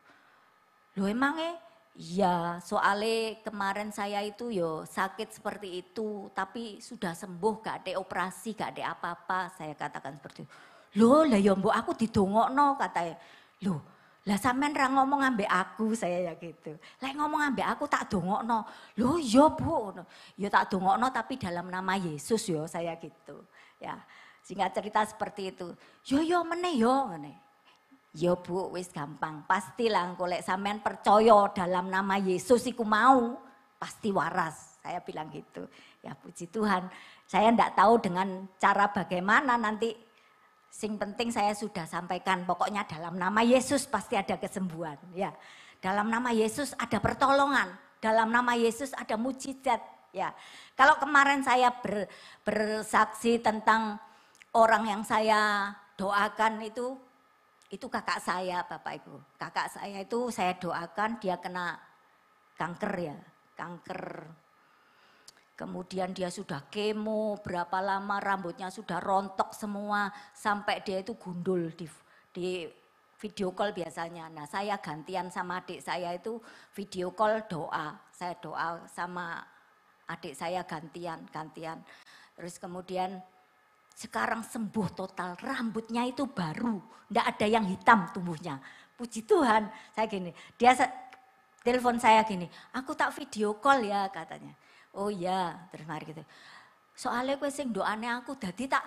Loh emangnya? Ya soalnya kemarin saya itu yo sakit seperti itu tapi sudah sembuh gak ada operasi gak ada apa-apa saya katakan seperti itu. Loh lah ya mbok aku didongokno katanya. Loh lah sampean ra ngomong ambek aku saya ya gitu. Lah ngomong ambek aku tak dongokno. Loh ya Bu, ya tak dongokno tapi dalam nama Yesus yo saya gitu. Ya singkat cerita seperti itu. Yo meneh yo ngene. Ya Bu, wis gampang. Pastilah engko lek sampean percaya dalam nama Yesus iku mau, pasti waras. Saya bilang gitu. Ya puji Tuhan. Saya enggak tahu dengan cara bagaimana nanti. Sing penting saya sudah sampaikan. Pokoknya dalam nama Yesus pasti ada kesembuhan. Ya, dalam nama Yesus ada pertolongan. Dalam nama Yesus ada mujizat. Ya, kalau kemarin saya bersaksi tentang orang yang saya doakan itu kakak saya Bapak Ibu. Kakak saya itu saya doakan dia kena kanker ya, kanker. Kemudian dia sudah kemo, berapa lama rambutnya sudah rontok semua. Sampai dia itu gundul di video call biasanya. Nah saya gantian sama adik saya itu video call doa. Saya doa sama adik saya gantian. Terus kemudian sekarang sembuh total, rambutnya itu baru, enggak ada yang hitam tumbuhnya. Puji Tuhan, saya gini, dia telepon saya gini, aku tak video call ya katanya. Oh ya, terus mari gitu. Soalnya kowe sing doane aku dadi tak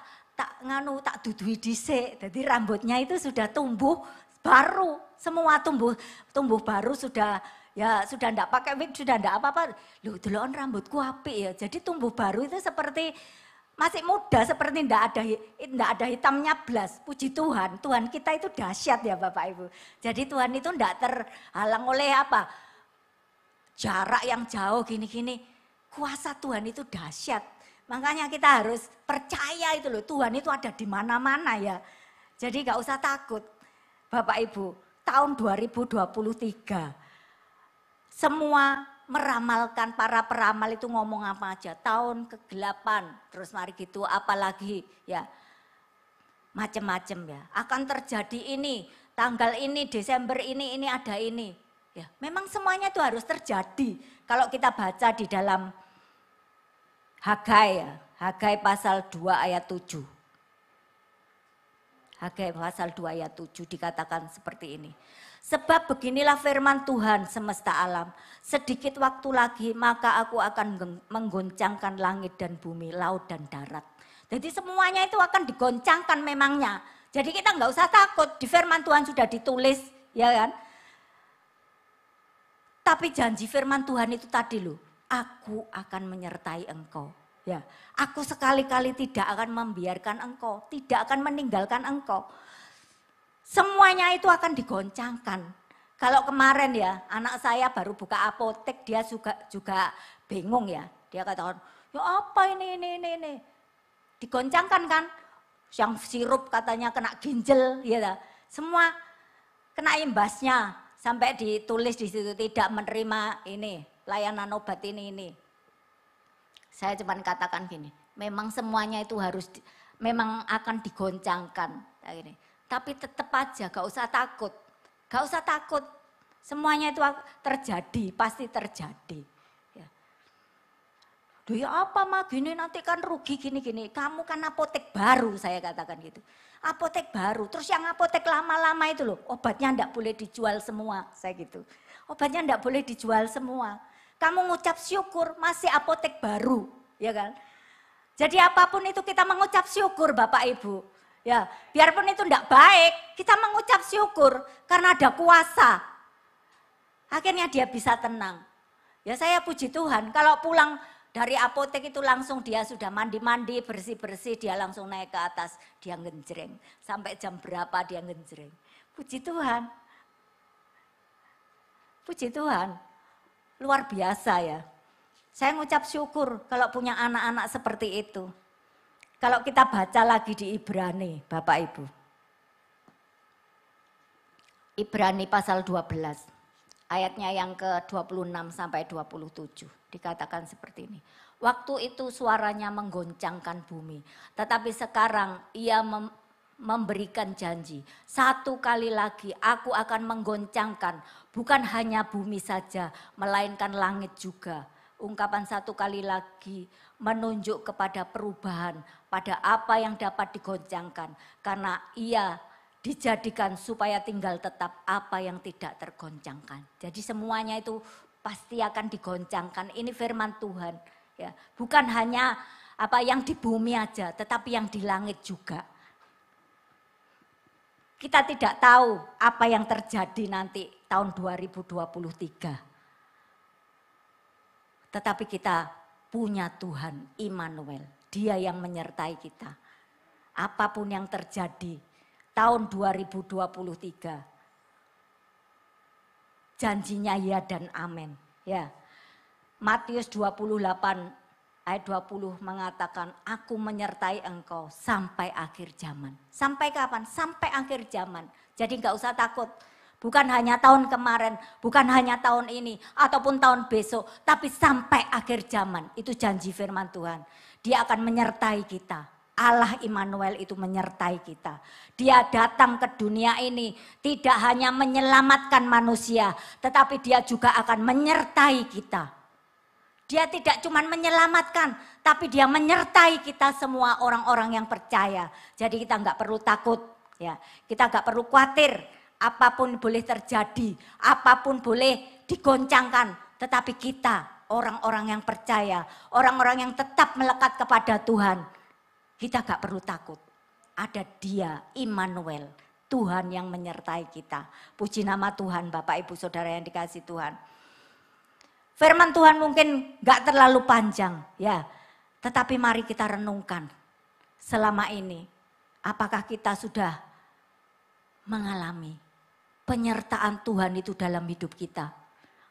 dudui dhisik. Dadi rambutnya itu sudah tumbuh baru, semua tumbuh baru sudah enggak pakai wig, sudah enggak apa-apa. Loh, deloken rambutku apik ya. Jadi tumbuh baru itu seperti masih muda, seperti enggak ada hitamnya blas. Puji Tuhan, Tuhan kita itu dahsyat ya Bapak Ibu. Jadi Tuhan itu enggak terhalang oleh apa? Jarak yang jauh gini-gini. Kuasa Tuhan itu dahsyat. Makanya kita harus percaya itu loh, Tuhan itu ada di mana-mana ya. Jadi enggak usah takut. Bapak Ibu, tahun 2023 semua meramalkan, para peramal itu ngomong apa aja, tahun ke-8, terus mari gitu apalagi ya macam-macam ya, akan terjadi ini, tanggal ini, Desember ini ada ini. Ya, memang semuanya itu harus terjadi. Kalau kita baca di dalam Hagai ya, Hagai pasal 2 ayat 7. Hagai pasal 2 ayat 7 dikatakan seperti ini. Sebab beginilah firman Tuhan semesta alam. Sedikit waktu lagi maka aku akan menggoncangkan langit dan bumi, laut dan darat. Jadi semuanya itu akan digoncangkan memangnya. Jadi kita nggak usah takut, di firman Tuhan sudah ditulis ya kan. Tapi janji firman Tuhan itu tadi loh, aku akan menyertai engkau. Ya, aku sekali-kali tidak akan membiarkan engkau, tidak akan meninggalkan engkau. Semuanya itu akan digoncangkan. Kalau kemarin ya, anak saya baru buka apotek, dia juga bingung ya. Dia katakan, ya apa ini. Digoncangkan kan, yang sirup katanya kena ginjal, ya. Semua kena imbasnya, sampai ditulis di situ tidak menerima ini, layanan obat ini. Saya cuma katakan gini, memang semuanya itu memang akan digoncangkan. Ini. Tapi tetap aja gak usah takut. Gak usah takut. Semuanya itu terjadi, pasti terjadi. Ya. Duh ya apa mah gini nanti kan rugi gini. Kamu kan apotek baru saya katakan gitu. Apotek baru, terus yang apotek lama-lama itu loh, obatnya enggak boleh dijual semua, saya gitu. Obatnya enggak boleh dijual semua. Kamu ngucap syukur, masih apotek baru, ya kan? Jadi apapun itu kita mengucap syukur Bapak Ibu. Ya, biarpun itu enggak baik, kita mengucap syukur karena ada kuasa. Akhirnya dia bisa tenang. Ya saya puji Tuhan, kalau pulang dari apotek itu langsung dia sudah mandi-mandi, bersih-bersih, dia langsung naik ke atas, dia ngenjreng. Sampai jam berapa dia ngenjreng. Puji Tuhan. Puji Tuhan. Luar biasa ya. Saya ngucap syukur kalau punya anak-anak seperti itu. Kalau kita baca lagi di Ibrani, Bapak Ibu. Ibrani pasal 12. Ayatnya yang ke-26 sampai 27 dikatakan seperti ini. Waktu itu suaranya menggoncangkan bumi, tetapi sekarang ia memberikan janji. Satu kali lagi aku akan menggoncangkan bukan hanya bumi saja, melainkan langit juga. Ungkapan satu kali lagi menunjuk kepada perubahan pada apa yang dapat digoncangkan. Karena ia dijadikan supaya tinggal tetap apa yang tidak tergoncangkan. Jadi semuanya itu pasti akan digoncangkan. Ini firman Tuhan. Ya, bukan hanya apa yang di bumi aja, tetapi yang di langit juga. Kita tidak tahu apa yang terjadi nanti tahun 2023. Tetapi kita punya Tuhan, Immanuel. Dia yang menyertai kita. Apapun yang terjadi tahun 2023. Janjinya ya dan amin. Ya. Matius 28 ayat 20 mengatakan, aku menyertai engkau sampai akhir zaman. Sampai kapan? Sampai akhir zaman. Jadi enggak usah takut. Bukan hanya tahun kemarin, bukan hanya tahun ini, ataupun tahun besok. Tapi sampai akhir zaman. Itu janji firman Tuhan. Dia akan menyertai kita. Allah Immanuel itu menyertai kita. Dia datang ke dunia ini tidak hanya menyelamatkan manusia, tetapi dia juga akan menyertai kita. Dia tidak cuma menyelamatkan, tapi dia menyertai kita semua orang-orang yang percaya. Jadi kita enggak perlu takut, ya. Kita enggak perlu khawatir, apapun boleh terjadi, apapun boleh digoncangkan, tetapi kita orang-orang yang percaya, orang-orang yang tetap melekat kepada Tuhan, kita enggak perlu takut. Ada Dia, Immanuel, Tuhan yang menyertai kita. Puji nama Tuhan, Bapak Ibu Saudara yang dikasihi Tuhan. Firman Tuhan mungkin gak terlalu panjang ya, tetapi mari kita renungkan selama ini. Apakah kita sudah mengalami penyertaan Tuhan itu dalam hidup kita?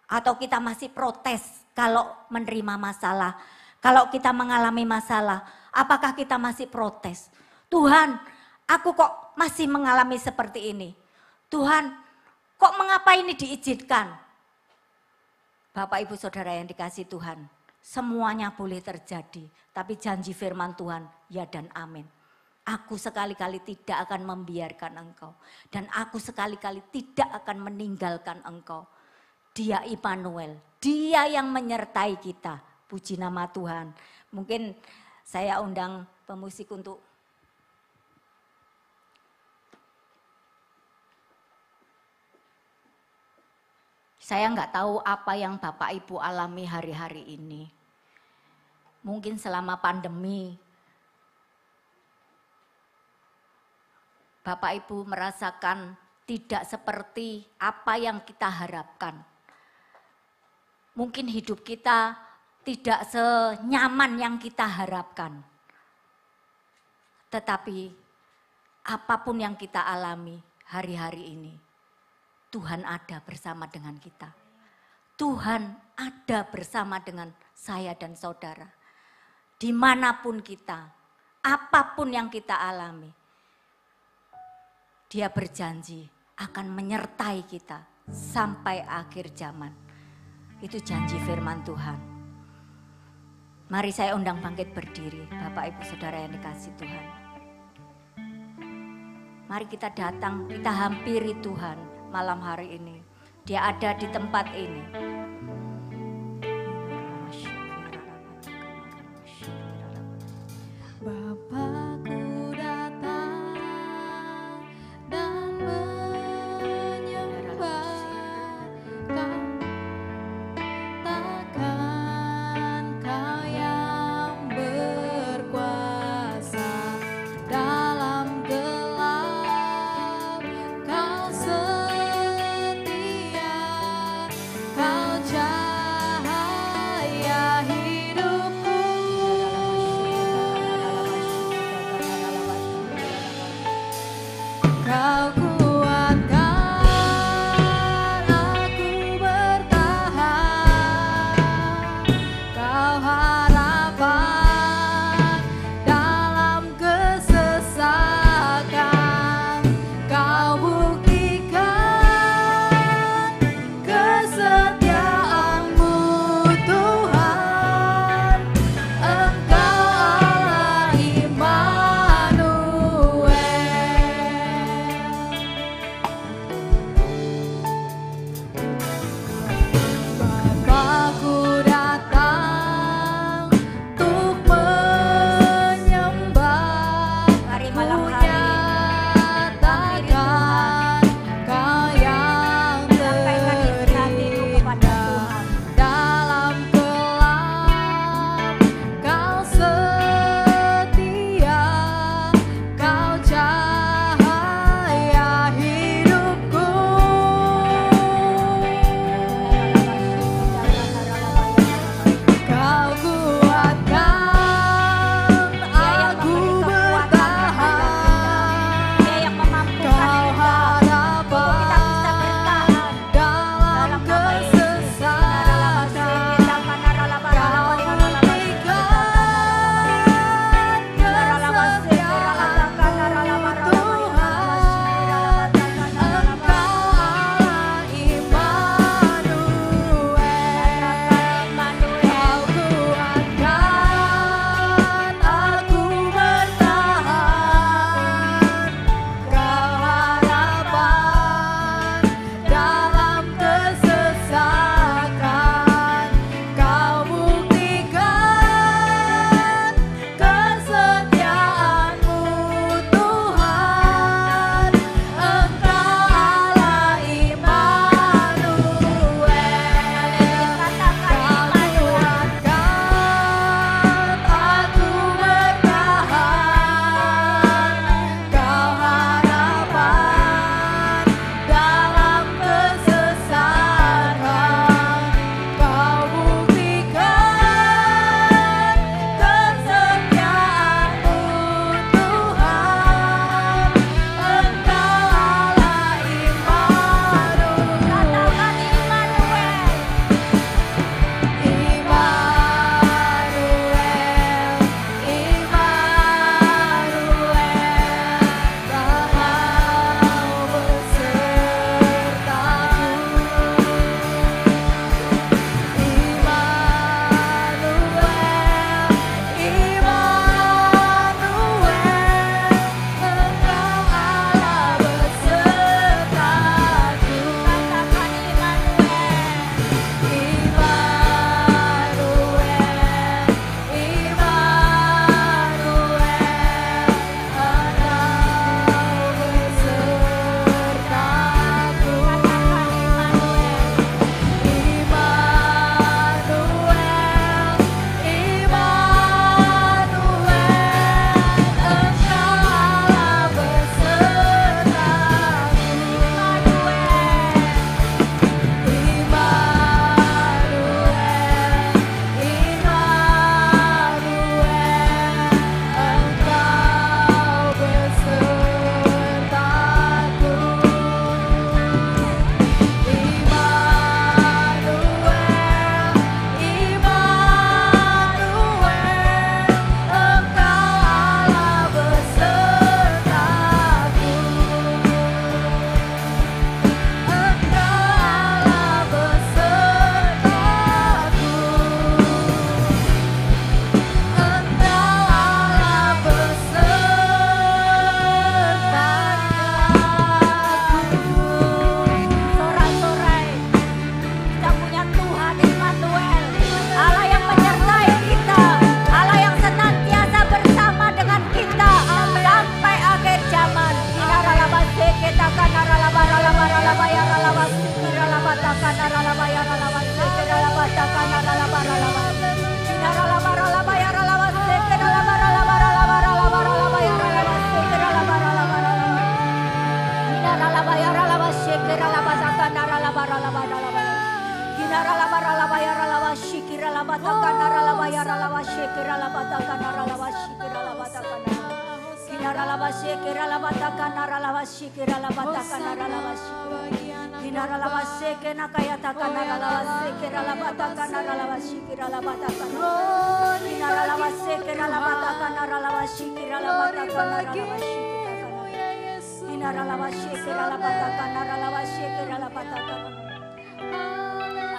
Atau kita masih protes kalau menerima masalah, kalau kita mengalami masalah, apakah kita masih protes? Tuhan, aku kok masih mengalami seperti ini? Tuhan, kok mengapa ini diizinkan? Bapak Ibu Saudara yang dikasihi Tuhan, semuanya boleh terjadi, tapi janji firman Tuhan ya dan amin. Aku sekali-kali tidak akan membiarkan engkau, dan aku sekali-kali tidak akan meninggalkan engkau. Dia Immanuel, Dia yang menyertai kita. Puji nama Tuhan. Mungkin saya undang pemusik untuk saya enggak tahu apa yang Bapak Ibu alami hari-hari ini. Mungkin selama pandemi, Bapak Ibu merasakan tidak seperti apa yang kita harapkan. Mungkin hidup kita tidak senyaman yang kita harapkan. Tetapi apapun yang kita alami hari-hari ini, Tuhan ada bersama dengan kita. Tuhan ada bersama dengan saya dan saudara. Dimanapun kita, apapun yang kita alami, Dia berjanji akan menyertai kita sampai akhir zaman. Itu janji firman Tuhan. Mari saya undang bangkit berdiri, Bapak Ibu Saudara yang dikasihi Tuhan. Mari kita datang, kita hampiri Tuhan malam hari ini. Dia ada di tempat ini. Bapakku datang dan menyembah Kau, takkan Kau yang berkuasa dalam gelap. Kau setia, Kau cahaya hidupku. Kau kuatkan aku bertahan, Kau harapan dalam kesesakan. Kau buktikan kesetiaan-Mu Tuhan, Engkau Allah Immanuel.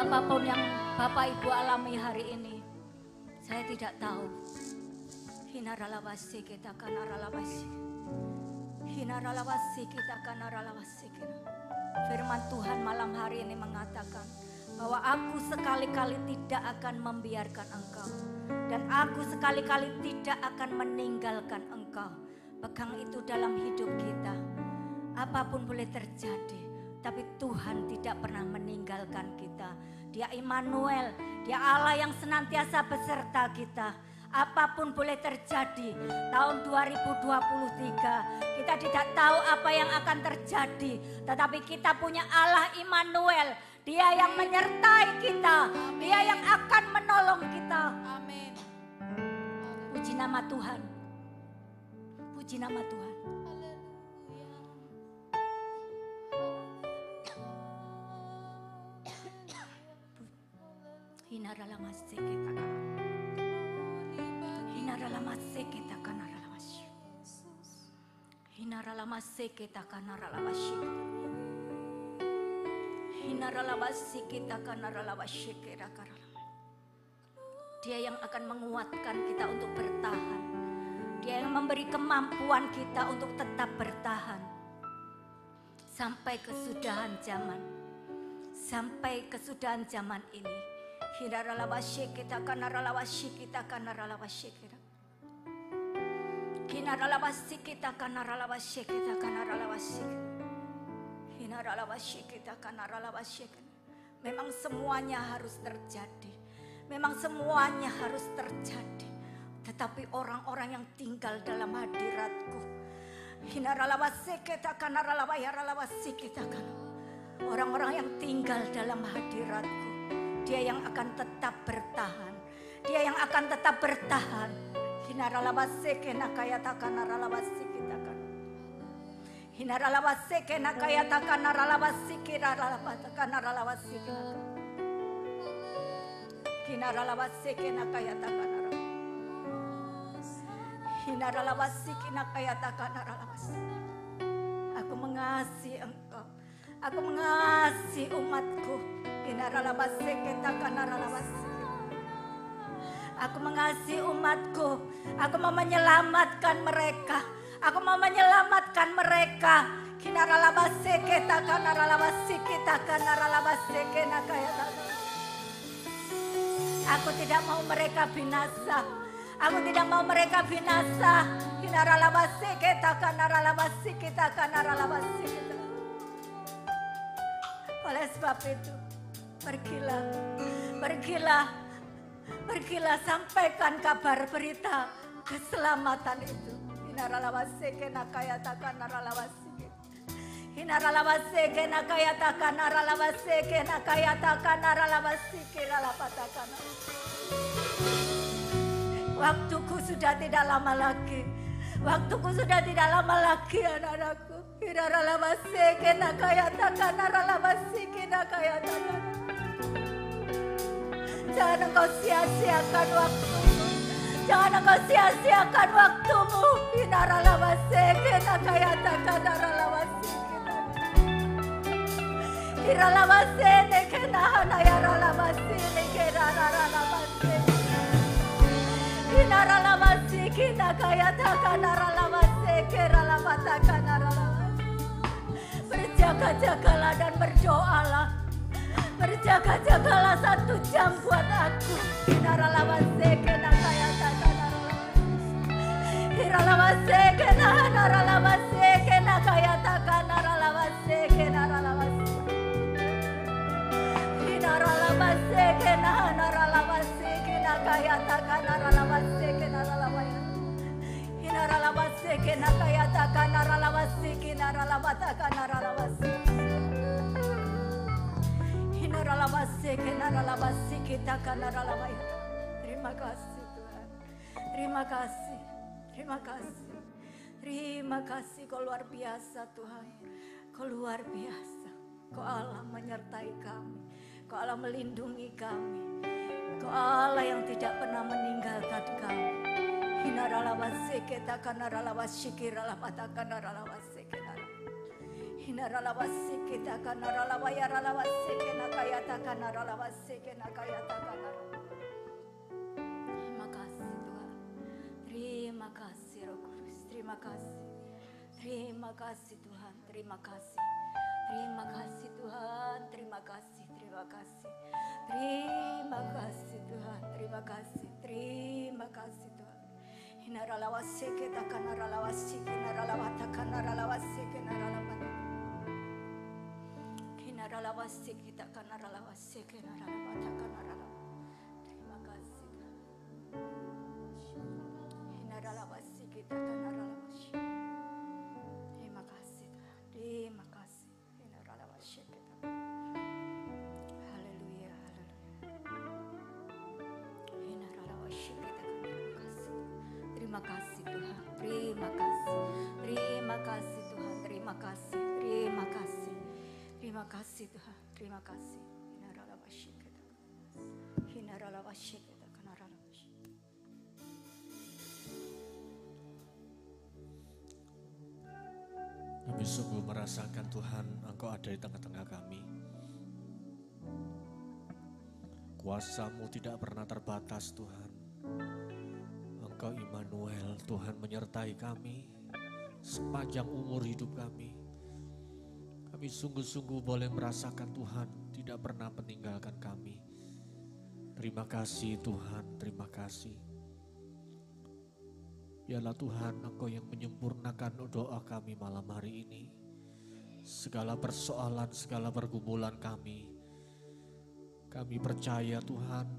Apapun yang Bapak Ibu alami hari ini, saya tidak tahu. Hinaralawasi kita kanaralawasi. Hinaralawasi kita kanaralawasi. Firman Tuhan malam hari ini mengatakan bahwa aku sekali-kali tidak akan membiarkan engkau. Dan aku sekali-kali tidak akan meninggalkan engkau. Pegang itu dalam hidup kita. Apapun boleh terjadi, tapi Tuhan tidak pernah meninggalkan kita. Dia Immanuel, Dia Allah yang senantiasa beserta kita. Apapun boleh terjadi, tahun 2023 kita tidak tahu apa yang akan terjadi, tetapi kita punya Allah Immanuel. Dia yang menyertai kita, Dia yang akan menolong kita. Amin. Puji nama Tuhan. Puji nama Tuhan. Hinaralamasik kita kan. Hinaralamasik kita kan naralamasik. Hinaralamasik kita kan naralamasik. Hinaralamasik kita kan naralamasik kita kan. Dia yang akan menguatkan kita untuk bertahan. Dia yang memberi kemampuan kita untuk tetap bertahan. Sampai kesudahan zaman. Sampai kesudahan zaman ini. Hinaralawasi kita kanaralawasi kita kanaralawasi kita. Hinaralawasi kita kanaralawasi kita kanaralawasi. Hinaralawasi kita kanaralawasi. Memang semuanya harus terjadi. Memang semuanya harus terjadi. Tetapi orang-orang yang tinggal dalam hadiratku. Hinaralawasi kita kanaralawasi kita kan. Orang-orang yang tinggal dalam hadiratku. Dia yang akan tetap bertahan. Dia yang akan tetap bertahan. Hinaralawase kena kayata kanaralawasi kita kan. Hinaralawase kena kayata kanaralawasi kiralapata kanaralawasi kita kan. Hinaralawase kena kayata kanaralawasi. Hinaralawasi kena kayata kanaralawasi. Aku mengasihi engkau. Aku mengasihi umatku. Hinaralawase kita kanaralawasi. Aku mengasihi umatku. Aku mau menyelamatkan mereka. Aku mau menyelamatkan mereka. Hinaralawase kita kanaralawasi kita kanaralawase kena kayata. Aku tidak mau mereka binasa. Aku tidak mau mereka binasa. Hinaralawase kita kanaralawasi kita kanaralawasi kita. Oleh sebab itu, pergilah, pergilah, pergilah sampaikan kabar berita keselamatan itu. Hinaralawase kena kayata kanaralawasi. Hinaralawase kena kayata kanaralawase kena kayata kanaralawasi kiralapata kana. Waktuku sudah tidak lama lagi. Waktuku sudah tidak lama lagi anak-anakku. Hinaralawase kena kayata kanaralawasi kena kayata kana. Jangan engkau sia-siakan waktumu. Jangan engkau sia-siakan waktumu. Hinaralawase kena kayata kanaralawasi kena. Hinaralawase kena hanayaralawasi kena naralawasi. Hinaralawasi kena kayata kanaralawasi kiralapata kanaralawasi. Berjaga-jagalah dan berdoalah. Berjaga-jagalah 1 jam buat aku. Hinaralawase kena kayata kanaralawasi. Hinaralawase kena hanaralawasi kena kayata kanaralawasi kena naralawasi. kenakayata kanaralawasi kinaralabata kanaralawasi. Hinaralawasi kenaralawasi kita kanaralawaya. Terima kasih Tuhan. Terima kasih. Terima kasih. Terima kasih kau luar biasa Tuhan. Kau luar biasa. Kau Allah menyertai kami. Kau Allah melindungi kami. Kau Allah yang tidak pernah meninggalkan kami. Hinaralawasi kita kanaralawasi kiralabata kanaralawasi kita. Hinaralawasi kita kanaralawaya ralawasi kenakayata kanaralawasi kenakayata kanaralawasi. Terima kasih Tuhan. Terima kasih Roh Kudus. Terima kasih. Terima kasih Tuhan. Terima kasih. Terima kasih Tuhan. Terima kasih. Terima kasih. Terima kasih Tuhan. Terima kasih. Terima kasih Tuhan. Hinaralawasi kita kanaralawasi kinaralawata kanaralawasi kinaralawata. Kinaralawasi kita kanaralawasi kinaralawata kanaralawata. Terima kasih Tuhan. Hinaralawasi kita kanaralawasi. Terima kasih Tuhan. Terima kasih. Hinaralawasi kita. Haleluya, haleluya. Hinaralawasi kita kanaralawasi. Terima kasih Tuhan. Terima kasih. Terima kasih Tuhan. Terima kasih. Terima kasih. Terima kasih Tuhan. Terima kasih. Hinaralawasi kita. Hinaralawasi kita kanaralawasi. Kami sungguh merasakan Tuhan, Engkau ada di tengah-tengah kami. Kuasa-Mu tidak pernah terbatas Tuhan. Engkau Immanuel, Tuhan menyertai kami sepanjang umur hidup kami. Kami sungguh-sungguh boleh merasakan Tuhan tidak pernah meninggalkan kami. Terima kasih Tuhan, terima kasih. Biarlah Tuhan Engkau yang menyempurnakan doa kami malam hari ini. Segala persoalan, segala pergumulan kami percaya Tuhan,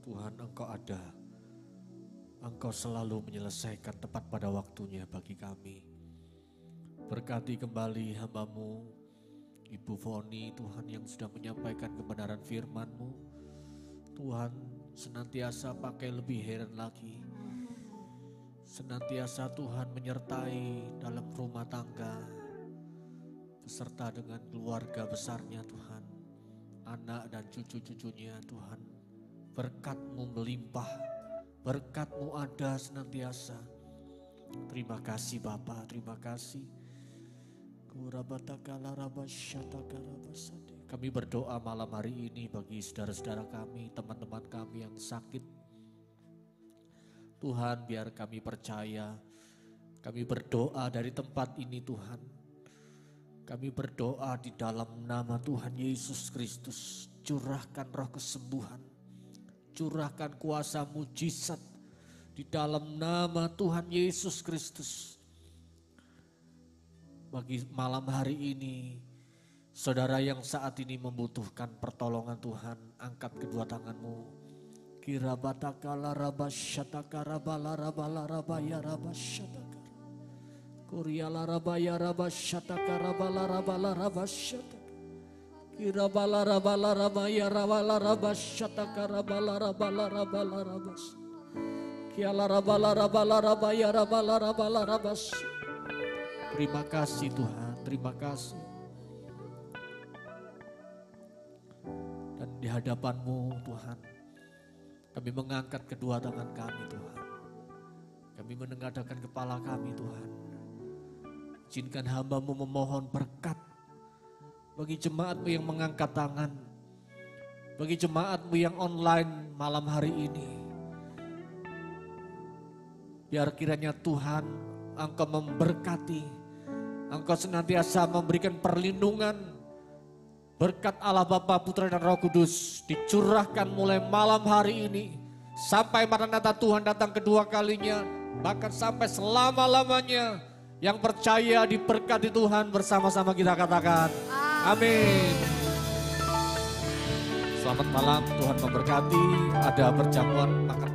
Tuhan Engkau ada. Engkau selalu menyelesaikan tepat pada waktunya bagi kami. Berkati kembali hamba-Mu, Ibu Foni, Tuhan yang sudah menyampaikan kebenaran firman-Mu. Tuhan senantiasa pakai lebih heran lagi. Senantiasa Tuhan menyertai dalam rumah tangga, beserta dengan keluarga besarnya Tuhan, anak dan cucu-cucunya Tuhan. Berkat-Mu melimpah, berkat-Mu ada senantiasa. Terima kasih Bapa, terima kasih. Kami berdoa malam hari ini bagi saudara-saudara kami, teman-teman kami yang sakit. Tuhan, biar kami percaya, kami berdoa dari tempat ini Tuhan. Kami berdoa di dalam nama Tuhan Yesus Kristus, curahkan roh kesembuhan, curahkan kuasa mujizat di dalam nama Tuhan Yesus Kristus. Bagi malam hari ini, saudara yang saat ini membutuhkan pertolongan Tuhan, angkat kedua tanganmu. Kirabatakala rabasyataka rabala rabala rabaya rabasyataka. Kuriala rabaya rabasyataka rabala rabala rabasyataka. Kirabala rabala rabaya rabala rabasyataka rabala rabala rabala rabas. Kiala rabala rabala rabaya rabala rabala rabas. Terima kasih Tuhan, terima kasih. Dan di hadapan-Mu Tuhan, kami mengangkat kedua tangan kami Tuhan. Kami menengadahkan kepala kami Tuhan. Izinkan hamba-Mu memohon berkat bagi jemaat-Mu yang mengangkat tangan. Bagi jemaat-Mu yang online malam hari ini. Biar kiranya Tuhan Engkau memberkati. Engkau senantiasa memberikan perlindungan. Berkat Allah Bapa, Putra dan Roh Kudus dicurahkan mulai malam hari ini sampai Maranatha Tuhan datang kedua kalinya, bahkan sampai selama-lamanya. Yang percaya diberkati Tuhan bersama-sama kita katakan amin. Selamat malam, Tuhan memberkati. Ada perjamuan makan